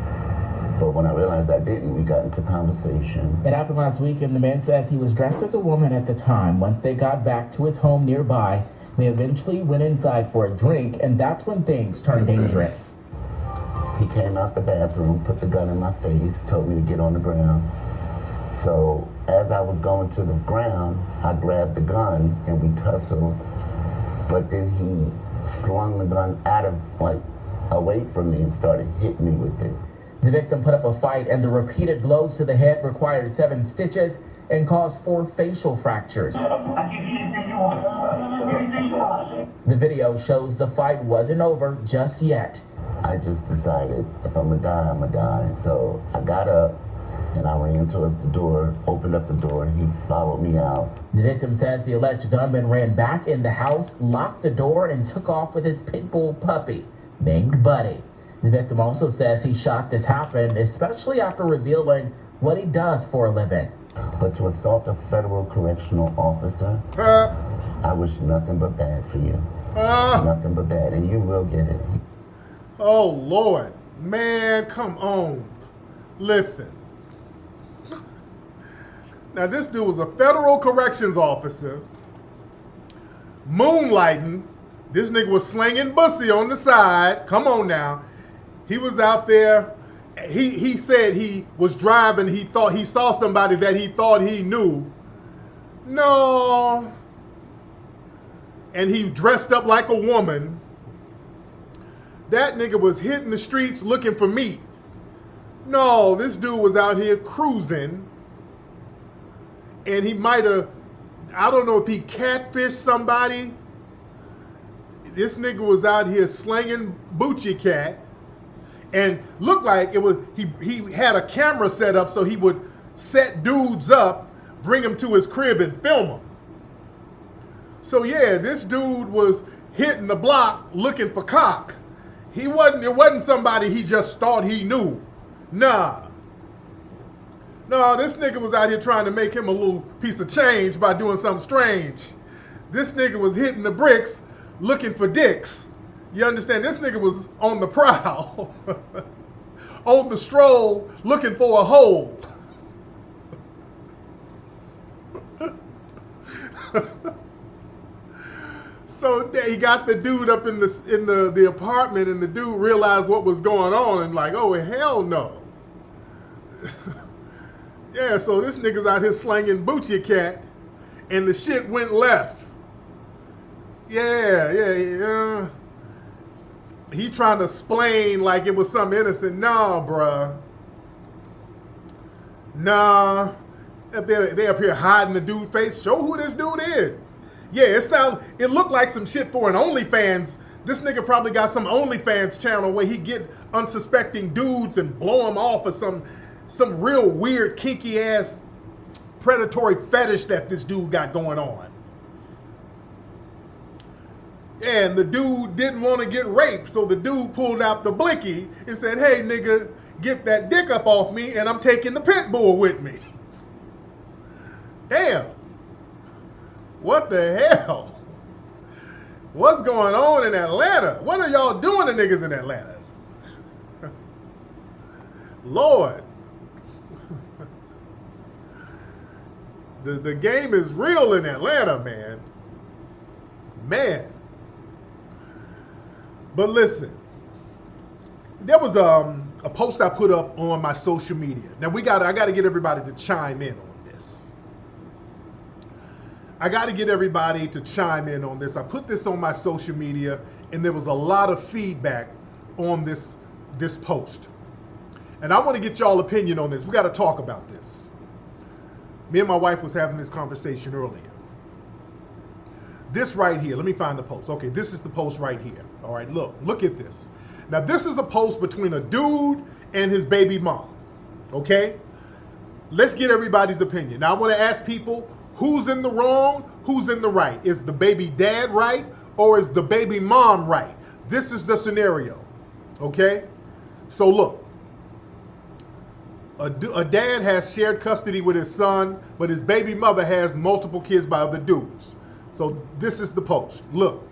But when I realized I didn't, we got into conversation. It happened last week, and the man says he was dressed as a woman at the time. Once they got back to his home nearby, they eventually went inside for a drink, and that's when things turned dangerous. He came out the bathroom, put the gun in my face, told me to get on the ground. So as I was going to the ground, I grabbed the gun and we tussled. But then he slung the gun away from me and started hitting me with it. The victim put up a fight, and the repeated blows to the head required 7 stitches and caused 4 facial fractures. The video shows the fight wasn't over just yet. I just decided if I'm gonna die, I'm gonna die. So I got up and I ran towards the door, opened up the door, and he followed me out. The victim says the alleged gunman ran back in the house, locked the door, and took off with his pit bull puppy, named Buddy. The victim also says he's shocked this happened, especially after revealing what he does for a living. But to assault a federal correctional officer, I wish nothing but bad for you. Nothing but bad, and you will get it. Oh, Lord. Man, come on. Listen. Now, this dude was a federal corrections officer, moonlighting. This nigga was slinging bussy on the side. Come on now. He was out there. He said he was driving. He thought he saw somebody that he thought he knew. No. And he dressed up like a woman. That nigga was hitting the streets looking for meat. No, this dude was out here cruising. And he might have, I don't know if he catfished somebody. This nigga was out here slanging Boochie Cat. And looked like it was, he had a camera set up so he would set dudes up, bring them to his crib and film them. So yeah, this dude was hitting the block looking for cock. It wasn't somebody he just thought he knew. Nah. No, this nigga was out here trying to make him a little piece of change by doing something strange. This nigga was hitting the bricks looking for dicks. You understand? This nigga was on the prowl. On the stroll looking for a hole. So he got the dude up in the apartment, and the dude realized what was going on and like, oh hell no. Yeah, so this nigga's out here slanging Boochie Cat, and the shit went left. Yeah. He's trying to explain like it was something innocent. Nah, bruh. Nah. They up here hiding the dude's face. Show who this dude is. Yeah, it looked like some shit for an OnlyFans. This nigga probably got some OnlyFans channel where he get unsuspecting dudes and blow them off of some real weird kinky ass predatory fetish that this dude got going on. Yeah, and the dude didn't want to get raped, so the dude pulled out the blicky and said, hey nigga, get that dick up off me and I'm taking the pit bull with me. Damn. What the hell? What's going on in Atlanta? What are y'all doing to niggas in Atlanta? Lord. The game is real in Atlanta, man. Man. But listen, there was a post I put up on my social media. Now I got to get everybody to chime in on this. I put this on my social media, and there was a lot of feedback on this post. And I want to get y'all opinion on this. We got to talk about this. Me and my wife was having this conversation earlier. This right here, let me find the post. Okay, this is the post right here. All right, look at this. Now, this is a post between a dude and his baby mom. Okay? Let's get everybody's opinion. Now, I want to ask people, who's in the wrong? Who's in the right? Is the baby dad right? Or is the baby mom right? This is the scenario. Okay? So look. A dad has shared custody with his son, but his baby mother has multiple kids by other dudes. So this is the post. Look.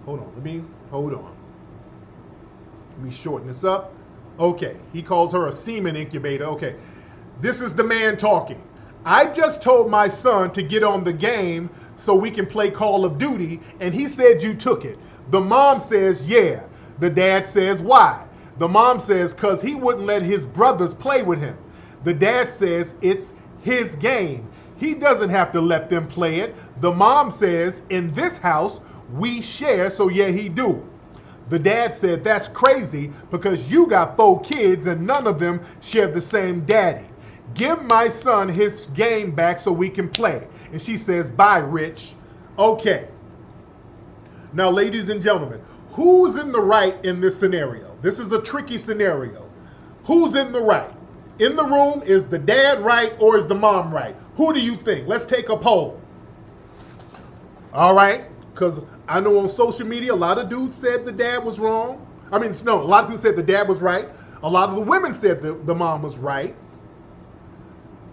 Hold on. Let me shorten this up. Okay. He calls her a semen incubator. Okay. This is the man talking. I just told my son to get on the game so we can play Call of Duty, and he said you took it. The mom says, yeah. The dad says, why? The mom says, because he wouldn't let his brothers play with him. The dad says, it's his game. He doesn't have to let them play it. The mom says, in this house, we share, so yeah, he do. The dad said, that's crazy because you got 4 kids and none of them share the same daddy. Give my son his game back so we can play. And she says, bye, Rich. Okay. Now, ladies and gentlemen, who's in the right in this scenario? This is a tricky scenario. Who's in the right? In the room, is the dad right or is the mom right? Who do you think? Let's take a poll. All right? Because I know on social media, a lot of dudes said the dad was wrong. A lot of people said the dad was right. A lot of the women said the mom was right.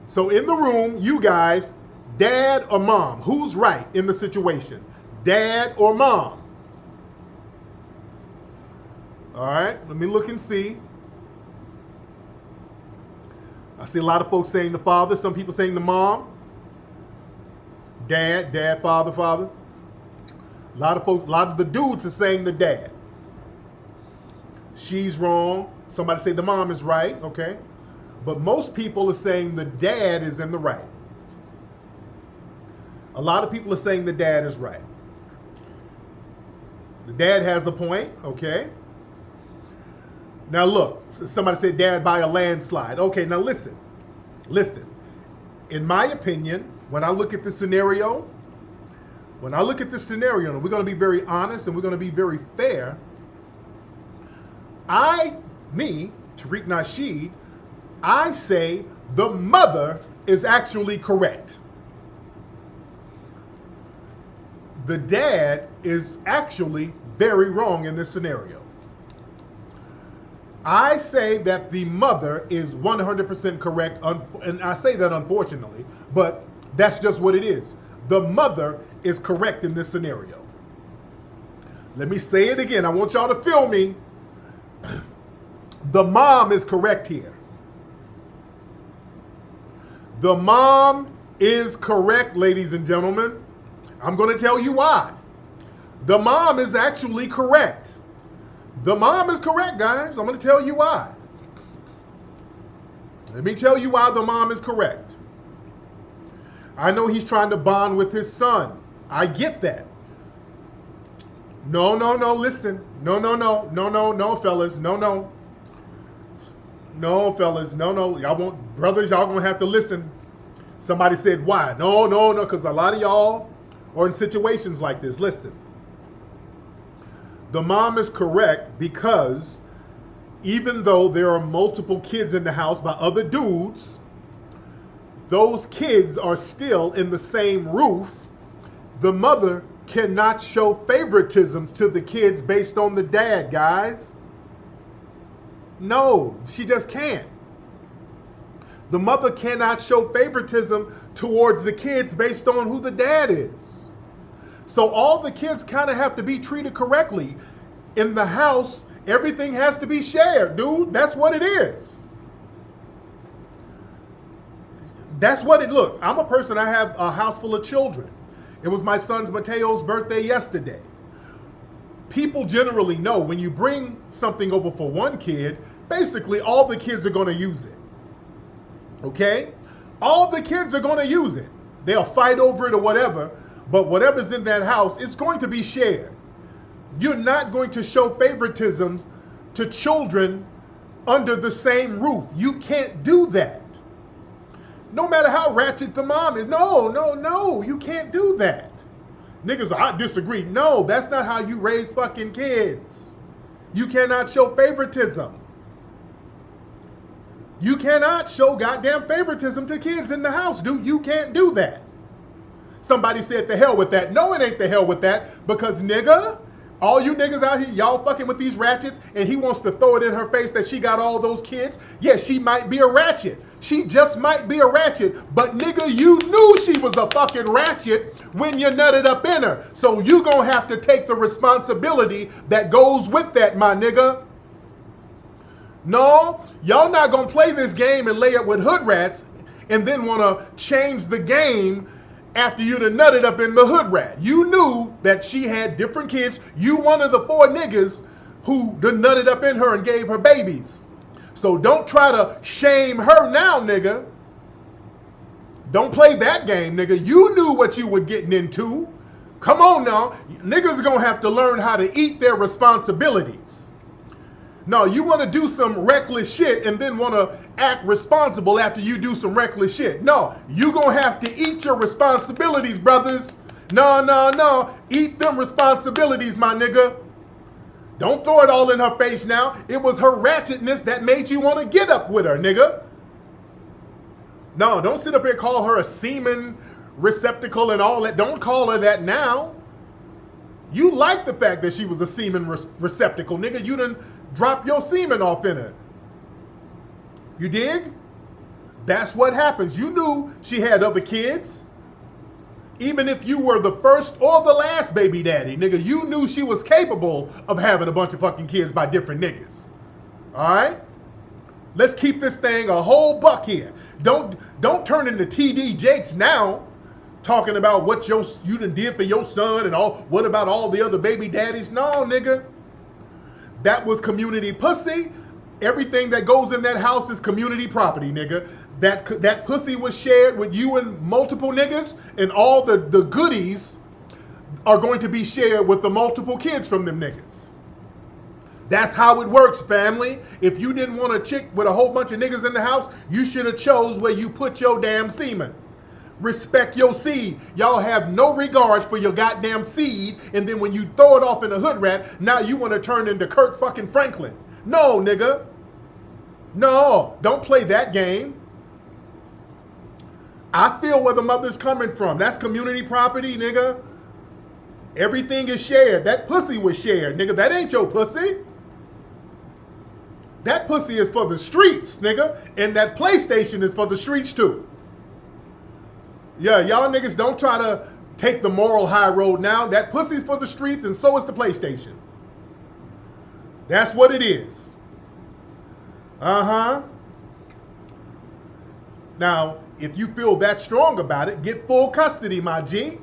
So in the room, you guys, dad or mom, who's right in the situation? Dad or mom? All right, let me look and see. I see a lot of folks saying the father, some people saying the mom. Dad, father. A lot of the dudes are saying the dad. She's wrong. Somebody say the mom is right, okay? But most people are saying the dad is in the right. A lot of people are saying the dad is right. The dad has a point, okay? Now look, somebody said dad by a landslide. Okay, now listen. In my opinion, when I look at this scenario, and we're going to be very honest and we're going to be very fair, Tariq Nasheed, I say the mother is actually correct. The dad is actually very wrong in this scenario. I say that the mother is 100% correct, and I say that unfortunately, but that's just what it is. The mother is correct in this scenario. Let me say it again. I want y'all to feel me. The mom is correct here. The mom is correct, ladies and gentlemen. I'm going to tell you why. The mom is actually correct. The mom is correct, guys. I'm going to tell you why. Let me tell you why the mom is correct. I know he's trying to bond with his son. I get that. No, listen. No, fellas. No, fellas. No. Y'all won't, brothers, y'all going to have to listen. Somebody said, why? No, because a lot of y'all are in situations like this. Listen. The mom is correct because even though there are multiple kids in the house by other dudes, those kids are still in the same roof. The mother cannot show favoritisms to the kids based on the dad, guys. No, she just can't. The mother cannot show favoritism towards the kids based on who the dad is. So all the kids kind of have to be treated correctly. In the house, everything has to be shared, dude. That's what it is. That's what it, look, I'm a person, I have a house full of children. It was my son's Mateo's birthday yesterday. People generally know when you bring something over for one kid, basically all the kids are going to use it. Okay? All the kids are going to use it. They'll fight over it or whatever, but whatever's in that house, it's going to be shared. You're not going to show favoritisms to children under the same roof. You can't do that. No matter how ratchet the mom is. No, you can't do that. Niggas, I disagree. No, that's not how you raise fucking kids. You cannot show favoritism. You cannot show goddamn favoritism to kids in the house, dude. You can't do that. Somebody said the hell with that. No, it ain't the hell with that, because nigga, all you niggas out here, y'all fucking with these ratchets, and he wants to throw it in her face that she got all those kids. Yeah, she might be a ratchet. She just might be a ratchet, but nigga, you knew she was a fucking ratchet when you nutted up in her. So you gonna have to take the responsibility that goes with that, my nigga. No, y'all not gonna play this game and lay up with hood rats and then wanna change the game after you done nutted up in the hood rat. You knew that she had different kids. You one of the 4 niggas who done nutted up in her and gave her babies. So don't try to shame her now, nigga. Don't play that game, nigga. You knew what you were getting into. Come on now. Niggas are gonna have to learn how to eat their responsibilities. No, you want to do some reckless shit and then want to act responsible after you do some reckless shit. No, you gonna have to eat your responsibilities, brothers. No. Eat them responsibilities, my nigga. Don't throw it all in her face now. It was her ratchetness that made you want to get up with her, nigga. No, don't sit up here and call her a semen receptacle and all that. Don't call her that now. You like the fact that she was a semen receptacle, nigga. You done drop your semen off in her. You dig? That's what happens. You knew she had other kids. Even if you were the first or the last baby daddy, nigga, you knew she was capable of having a bunch of fucking kids by different niggas. All right? Let's keep this thing a whole buck here. Don't turn into TD Jakes now, talking about what you done did for your son and all. What about all the other baby daddies? No, nigga. That was community pussy. Everything that goes in that house is community property, nigga. That pussy was shared with you and multiple niggas, and all the goodies are going to be shared with the multiple kids from them niggas. That's how it works, family. If you didn't want a chick with a whole bunch of niggas in the house, you should have chose where you put your damn semen. Respect your seed. Y'all have no regard for your goddamn seed, and then when you throw it off in a hood rat, now you want to turn into Kurt fucking Franklin. No, nigga. No, don't play that game. I feel where the mother's coming from. That's community property, nigga. Everything is shared. That pussy was shared, nigga. That ain't your pussy. That pussy is for the streets, nigga. And that PlayStation is for the streets too. Yeah, y'all niggas don't try to take the moral high road now. That pussy's for the streets and so is the PlayStation. That's what it is. Uh-huh. Now, if you feel that strong about it, get full custody, my G.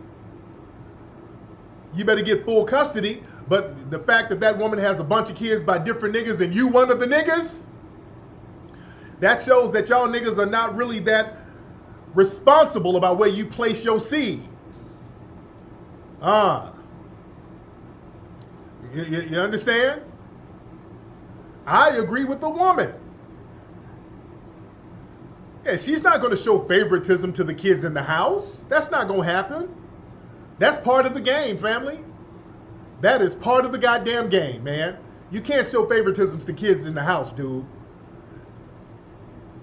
You better get full custody. But the fact that that woman has a bunch of kids by different niggas and you one of the niggas, that shows that y'all niggas are not really that responsible about where you place your seed. You understand? I agree with the woman. Yeah, she's not going to show favoritism to the kids in the house. That's not going to happen. That's part of the game, family. That is part of the goddamn game, man. You can't show favoritisms to kids in the house, dude.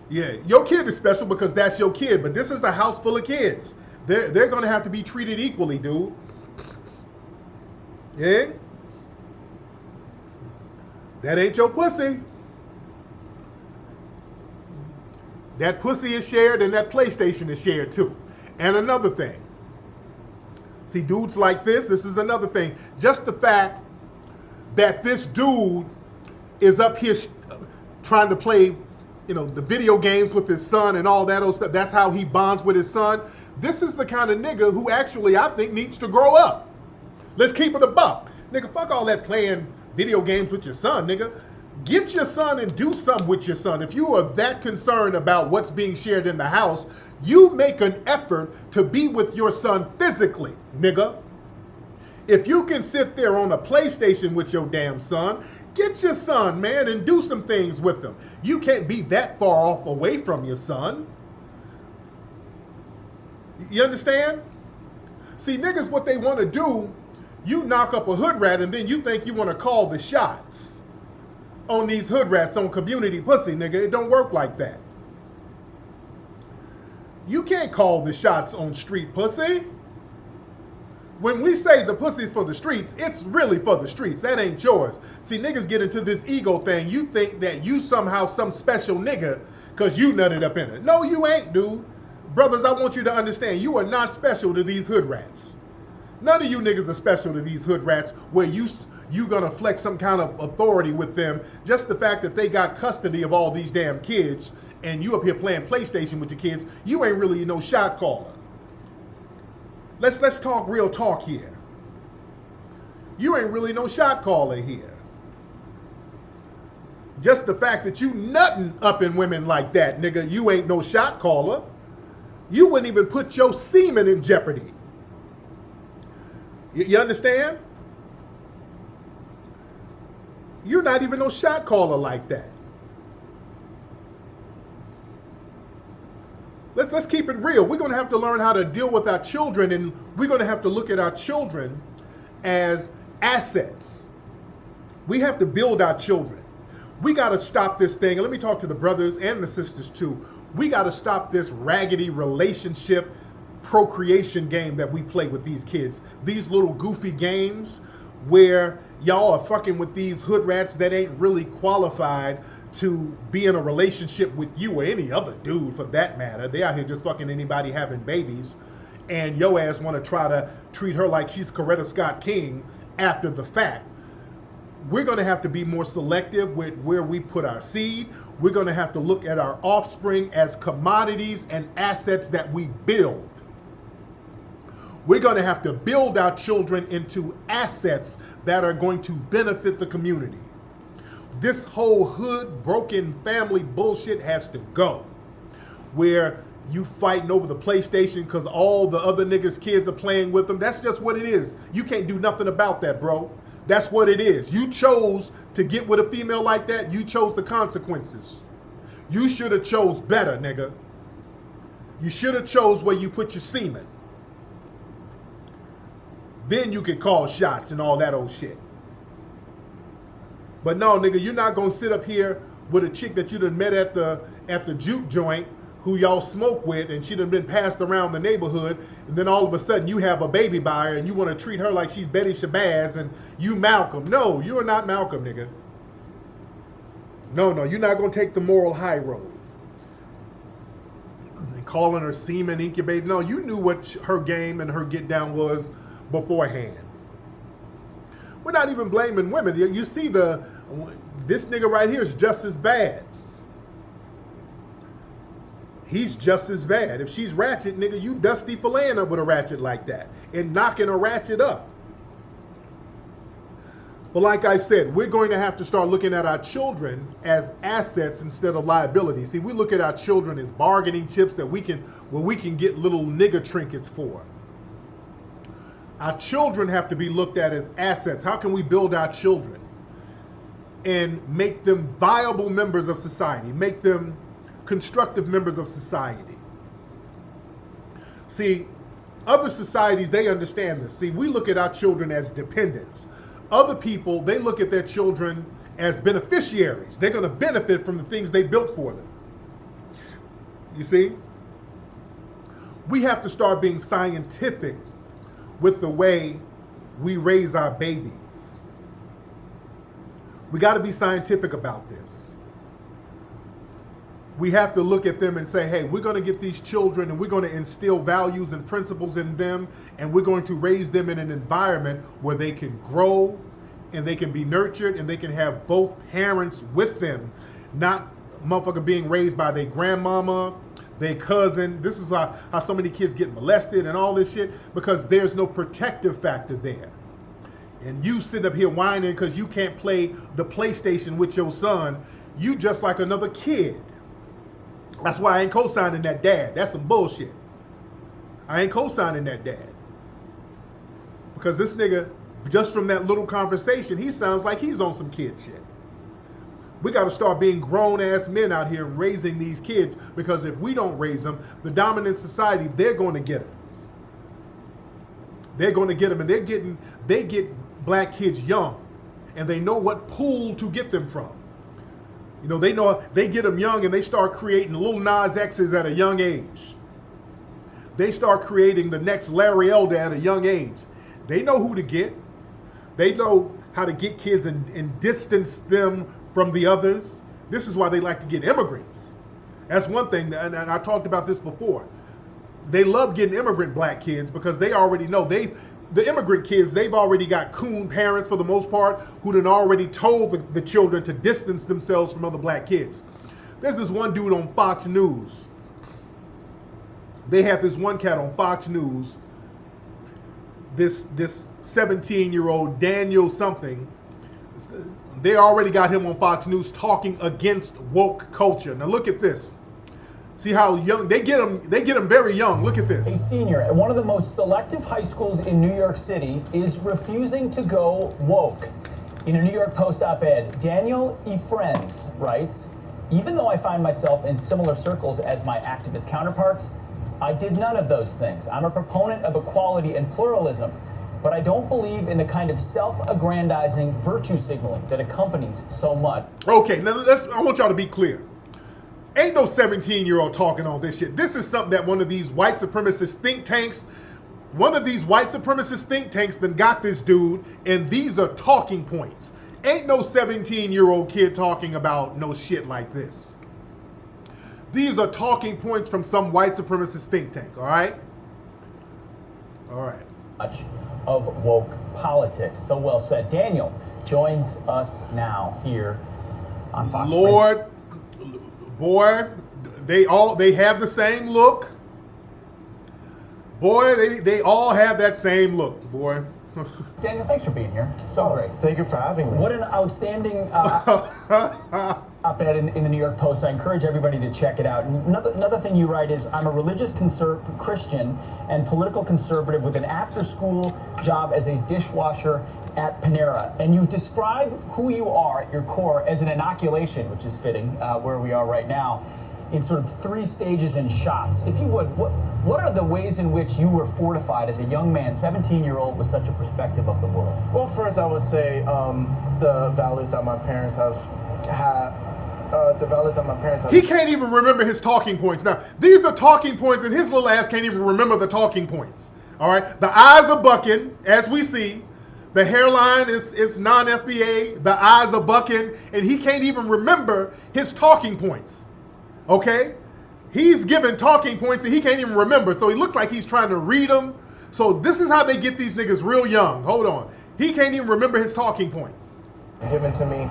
Yeah, your kid is special because that's your kid, but this is a house full of kids. They're going to have to be treated equally, dude. Yeah? That ain't your pussy. That pussy is shared and that PlayStation is shared too. And another thing. See, dudes like this is another thing. Just the fact that this dude is up here trying to play, the video games with his son and all that old stuff. That's how he bonds with his son. This is the kind of nigga who actually, I think, needs to grow up. Let's keep it a buck. Nigga, fuck all that playing video games with your son, nigga. Get your son and do something with your son. If you are that concerned about what's being shared in the house, you make an effort to be with your son physically, nigga. If you can sit there on a PlayStation with your damn son, get your son, man, and do some things with him. You can't be that far off away from your son. You understand? See, niggas, what they want to do, you knock up a hood rat and then you think you want to call the shots on these hood rats on community pussy, nigga. It don't work like that. You can't call the shots on street pussy. When we say the pussy's for the streets, it's really for the streets. That ain't yours. See, niggas get into this ego thing. You think that you somehow some special nigga because you nutted up in it. No, you ain't, dude. Brothers, I want you to understand, you are not special to these hood rats. None of you niggas are special to these hood rats where you gonna flex some kind of authority with them. Just the fact that they got custody of all these damn kids and you up here playing PlayStation with your kids, you ain't really no shot caller. Let's talk real talk here. You ain't really no shot caller here. Just the fact that you nutting up in women like that, nigga, you ain't no shot caller. You wouldn't even put your semen in jeopardy. You understand? You're not even no shot caller like that. Let's keep it real. We're going to have to learn how to deal with our children, and we're going to have to look at our children as assets. We have to build our children. We got to stop this thing. And let me talk to the brothers and the sisters too. We got to stop this raggedy relationship procreation game that we play with these kids. These little goofy games where y'all are fucking with these hood rats that ain't really qualified to be in a relationship with you or any other dude for that matter. They out here just fucking anybody having babies, and yo ass want to try to treat her like she's Coretta Scott King after the fact. We're going to have to be more selective with where we put our seed. We're going to have to look at our offspring as commodities and assets that we build. We're going to have to build our children into assets that are going to benefit the community. This whole hood, broken family bullshit has to go. Where you fighting over the PlayStation because all the other niggas' kids are playing with them. That's just what it is. You can't do nothing about that, bro. That's what it is. You chose to get with a female like that. You chose the consequences. You should have chose better, nigga. You should have chose where you put your semen. Then you could call shots and all that old shit. But no, nigga, you're not gonna sit up here with a chick that you done met at the juke joint who y'all smoke with, and she done been passed around the neighborhood, and then all of a sudden you have a baby by her and you want to treat her like she's Betty Shabazz and you Malcolm. No, you are not Malcolm, nigga. No, you're not going to take the moral high road. And calling her semen incubator. No, you knew what her game and her get down was beforehand. We're not even blaming women. You see this nigga right here is just as bad. He's just as bad. If she's ratchet, nigga, you dusty filleting up with a ratchet like that and knocking a ratchet up. But like I said, we're going to have to start looking at our children as assets instead of liabilities. See, we look at our children as bargaining chips that we can get little nigger trinkets for. Our children have to be looked at as assets. How can we build our children and make them viable members of society, make them constructive members of society? See, other societies, they understand this. See, we look at our children as dependents. Other people, they look at their children as beneficiaries. They're going to benefit from the things they built for them. You see? We have to start being scientific with the way we raise our babies. We got to be scientific about this. We have to look at them and say, hey, we're going to get these children and we're going to instill values and principles in them, and we're going to raise them in an environment where they can grow and they can be nurtured and they can have both parents with them, not motherfucker being raised by their grandmama, their cousin. This is how so many kids get molested and all this shit, because there's no protective factor there. And you sit up here whining because you can't play the PlayStation with your son. You just like another kid. That's why I ain't co-signing that dad. That's some bullshit. I ain't co-signing that dad. Because this nigga, just from that little conversation, he sounds like he's on some kid shit. We got to start being grown-ass men out here and raising these kids, because if we don't raise them, the dominant society, they're going to get them. They're going to get them, and they get black kids young, and they know what pool to get them from. You know, they get them young and they start creating little Nas X's at a young age. They start creating the next Larry Elder at a young age. They know who to get. They know how to get kids and distance them from the others. This is why they like to get immigrants. That's one thing, and I talked about this before. They love getting immigrant black kids because they already know the immigrant kids, they've already got coon parents for the most part who done already told the children to distance themselves from other black kids. There's this one dude on Fox News. They have this one cat on Fox News, this 17-year-old Daniel something. They already got him on Fox News talking against woke culture. Now look at this. See how young they get him very young. Look at this. A senior at one of the most selective high schools in New York City is refusing to go woke. In a New York Post op-ed, Daniel E. Friends writes, "Even though I find myself in similar circles as my activist counterparts, I did none of those things. I'm a proponent of equality and pluralism, but I don't believe in the kind of self-aggrandizing virtue signaling that accompanies so much." Okay, now I want y'all to be clear. Ain't no 17-year-old talking all this shit. This is something that one of these white supremacist think tanks then got this dude, and these are talking points. Ain't no 17-year-old kid talking about no shit like this. These are talking points from some white supremacist think tank, all right? All right. Much of woke politics. So well said. Daniel joins us now here on Fox. Lord, boy, they have the same look. Boy, they all have that same look, boy. Daniel, thanks for being here. So great. Thank you for having me. What an outstanding op-ed in the New York Post. I encourage everybody to check it out. Another thing you write is, I'm a religious Christian and political conservative with an after-school job as a dishwasher at Panera. And you describe who you are at your core as an inoculation, which is fitting where we are right now, in sort of 3 stages and shots. If you would, what are the ways in which you were fortified as a young man, 17-year-old, with such a perspective of the world? Well, first I would say the values that my parents have had the values that my parents have. He can't even remember his talking points. Now, these are talking points, and his little ass can't even remember the talking points. All right? The eyes are bucking, as we see. The hairline is non-FBA. The eyes are bucking, and he can't even remember his talking points. Okay? He's given talking points that he can't even remember, so he looks like he's trying to read them. So this is how they get these niggas real young. Hold on. He can't even remember his talking points. Given to me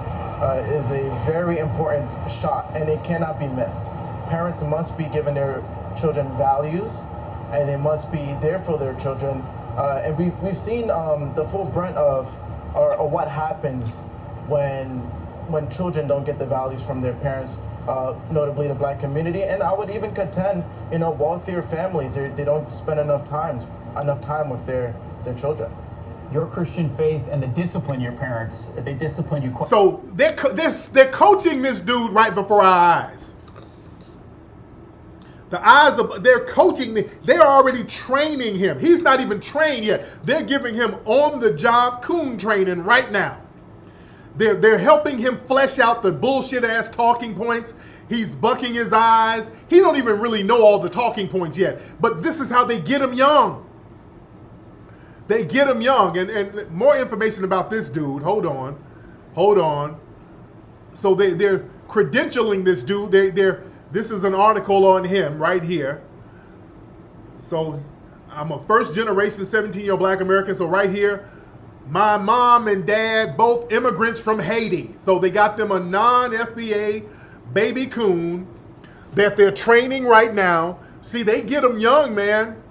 is a very important shot, and it cannot be missed. Parents must be giving their children values, and they must be there for their children. And we've seen the full brunt of or what happens when children don't get the values from their parents, notably the black community. And I would even contend, wealthier families, they don't spend enough time with their children. Your Christian faith and the discipline your parents, they discipline you. So they're coaching this dude right before our eyes. They're coaching me. They're already training him. He's not even trained yet. They're giving him on-the-job coon training right now. They're helping him flesh out the bullshit ass talking points. He's bucking his eyes. He don't even really know all the talking points yet. But this is how they get him young. They get him young. And more information about this dude. Hold on. So they're credentialing this dude. This is an article on him right here. So I'm a first generation 17-year-old black American. So right here, my mom and dad, both immigrants from Haiti. So they got them a non-FBA baby coon that they're training right now. See, they get them young, man.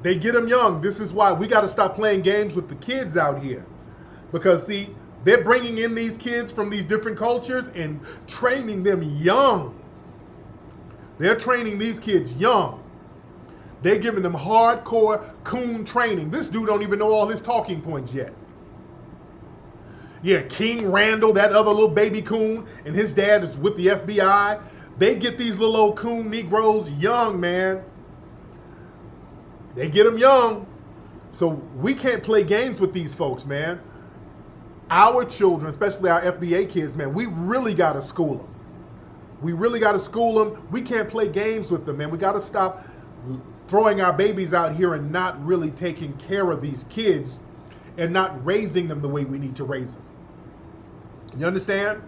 They get them young. This is why we got to stop playing games with the kids out here. Because, see, they're bringing in these kids from these different cultures and training them young. They're training these kids young. They're giving them hardcore coon training. This dude don't even know all his talking points yet. Yeah, King Randall, that other little baby coon, and his dad is with the FBI. They get these little old coon Negroes young, man. They get them young. So we can't play games with these folks, man. Our children, especially our FBA kids, man, we really got to school them. We really got to school them. We can't play games with them, man. We got to stop throwing our babies out here and not really taking care of these kids and not raising them the way we need to raise them. You understand?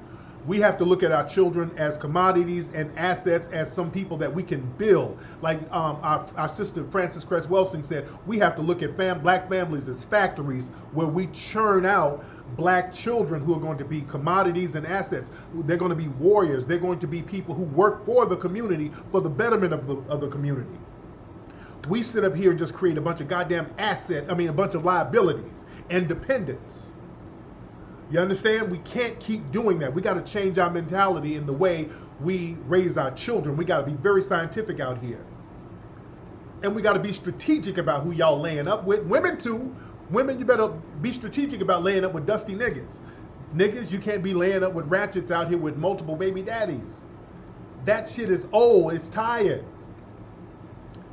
We have to look at our children as commodities and assets, as some people that we can build. Like our sister Frances Cress Welsing said, we have to look at black families as factories where we churn out black children who are going to be commodities and assets. They're going to be warriors. They're going to be people who work for the community, for the betterment of the community. We sit up here and just create a bunch of a bunch of liabilities and dependents. You understand? We can't keep doing that. We got to change our mentality in the way we raise our children. We got to be very scientific out here. And we got to be strategic about who y'all laying up with. Women too. Women, you better be strategic about laying up with dusty niggas. Niggas, you can't be laying up with ratchets out here with multiple baby daddies. That shit is old. It's tired.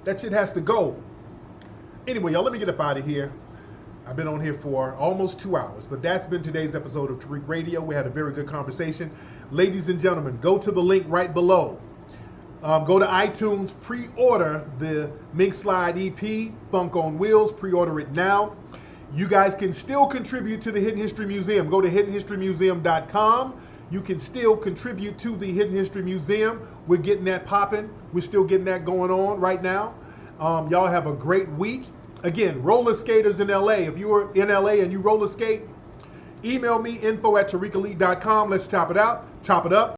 That shit has to go. Anyway, y'all, let me get up out of here. I've been on here for almost 2 hours, but that's been today's episode of Tariq Radio. We had a very good conversation. Ladies and gentlemen, go to the link right below. Go to iTunes, pre-order the Mink Slide EP, Funk on Wheels, pre-order it now. You guys can still contribute to the Hidden History Museum. Go to hiddenhistorymuseum.com. You can still contribute to the Hidden History Museum. We're getting that popping. We're still getting that going on right now. Y'all have a great week. Again, roller skaters in LA. If you are in LA and you roller skate, email me info@tariqelite.com. Let's chop it up.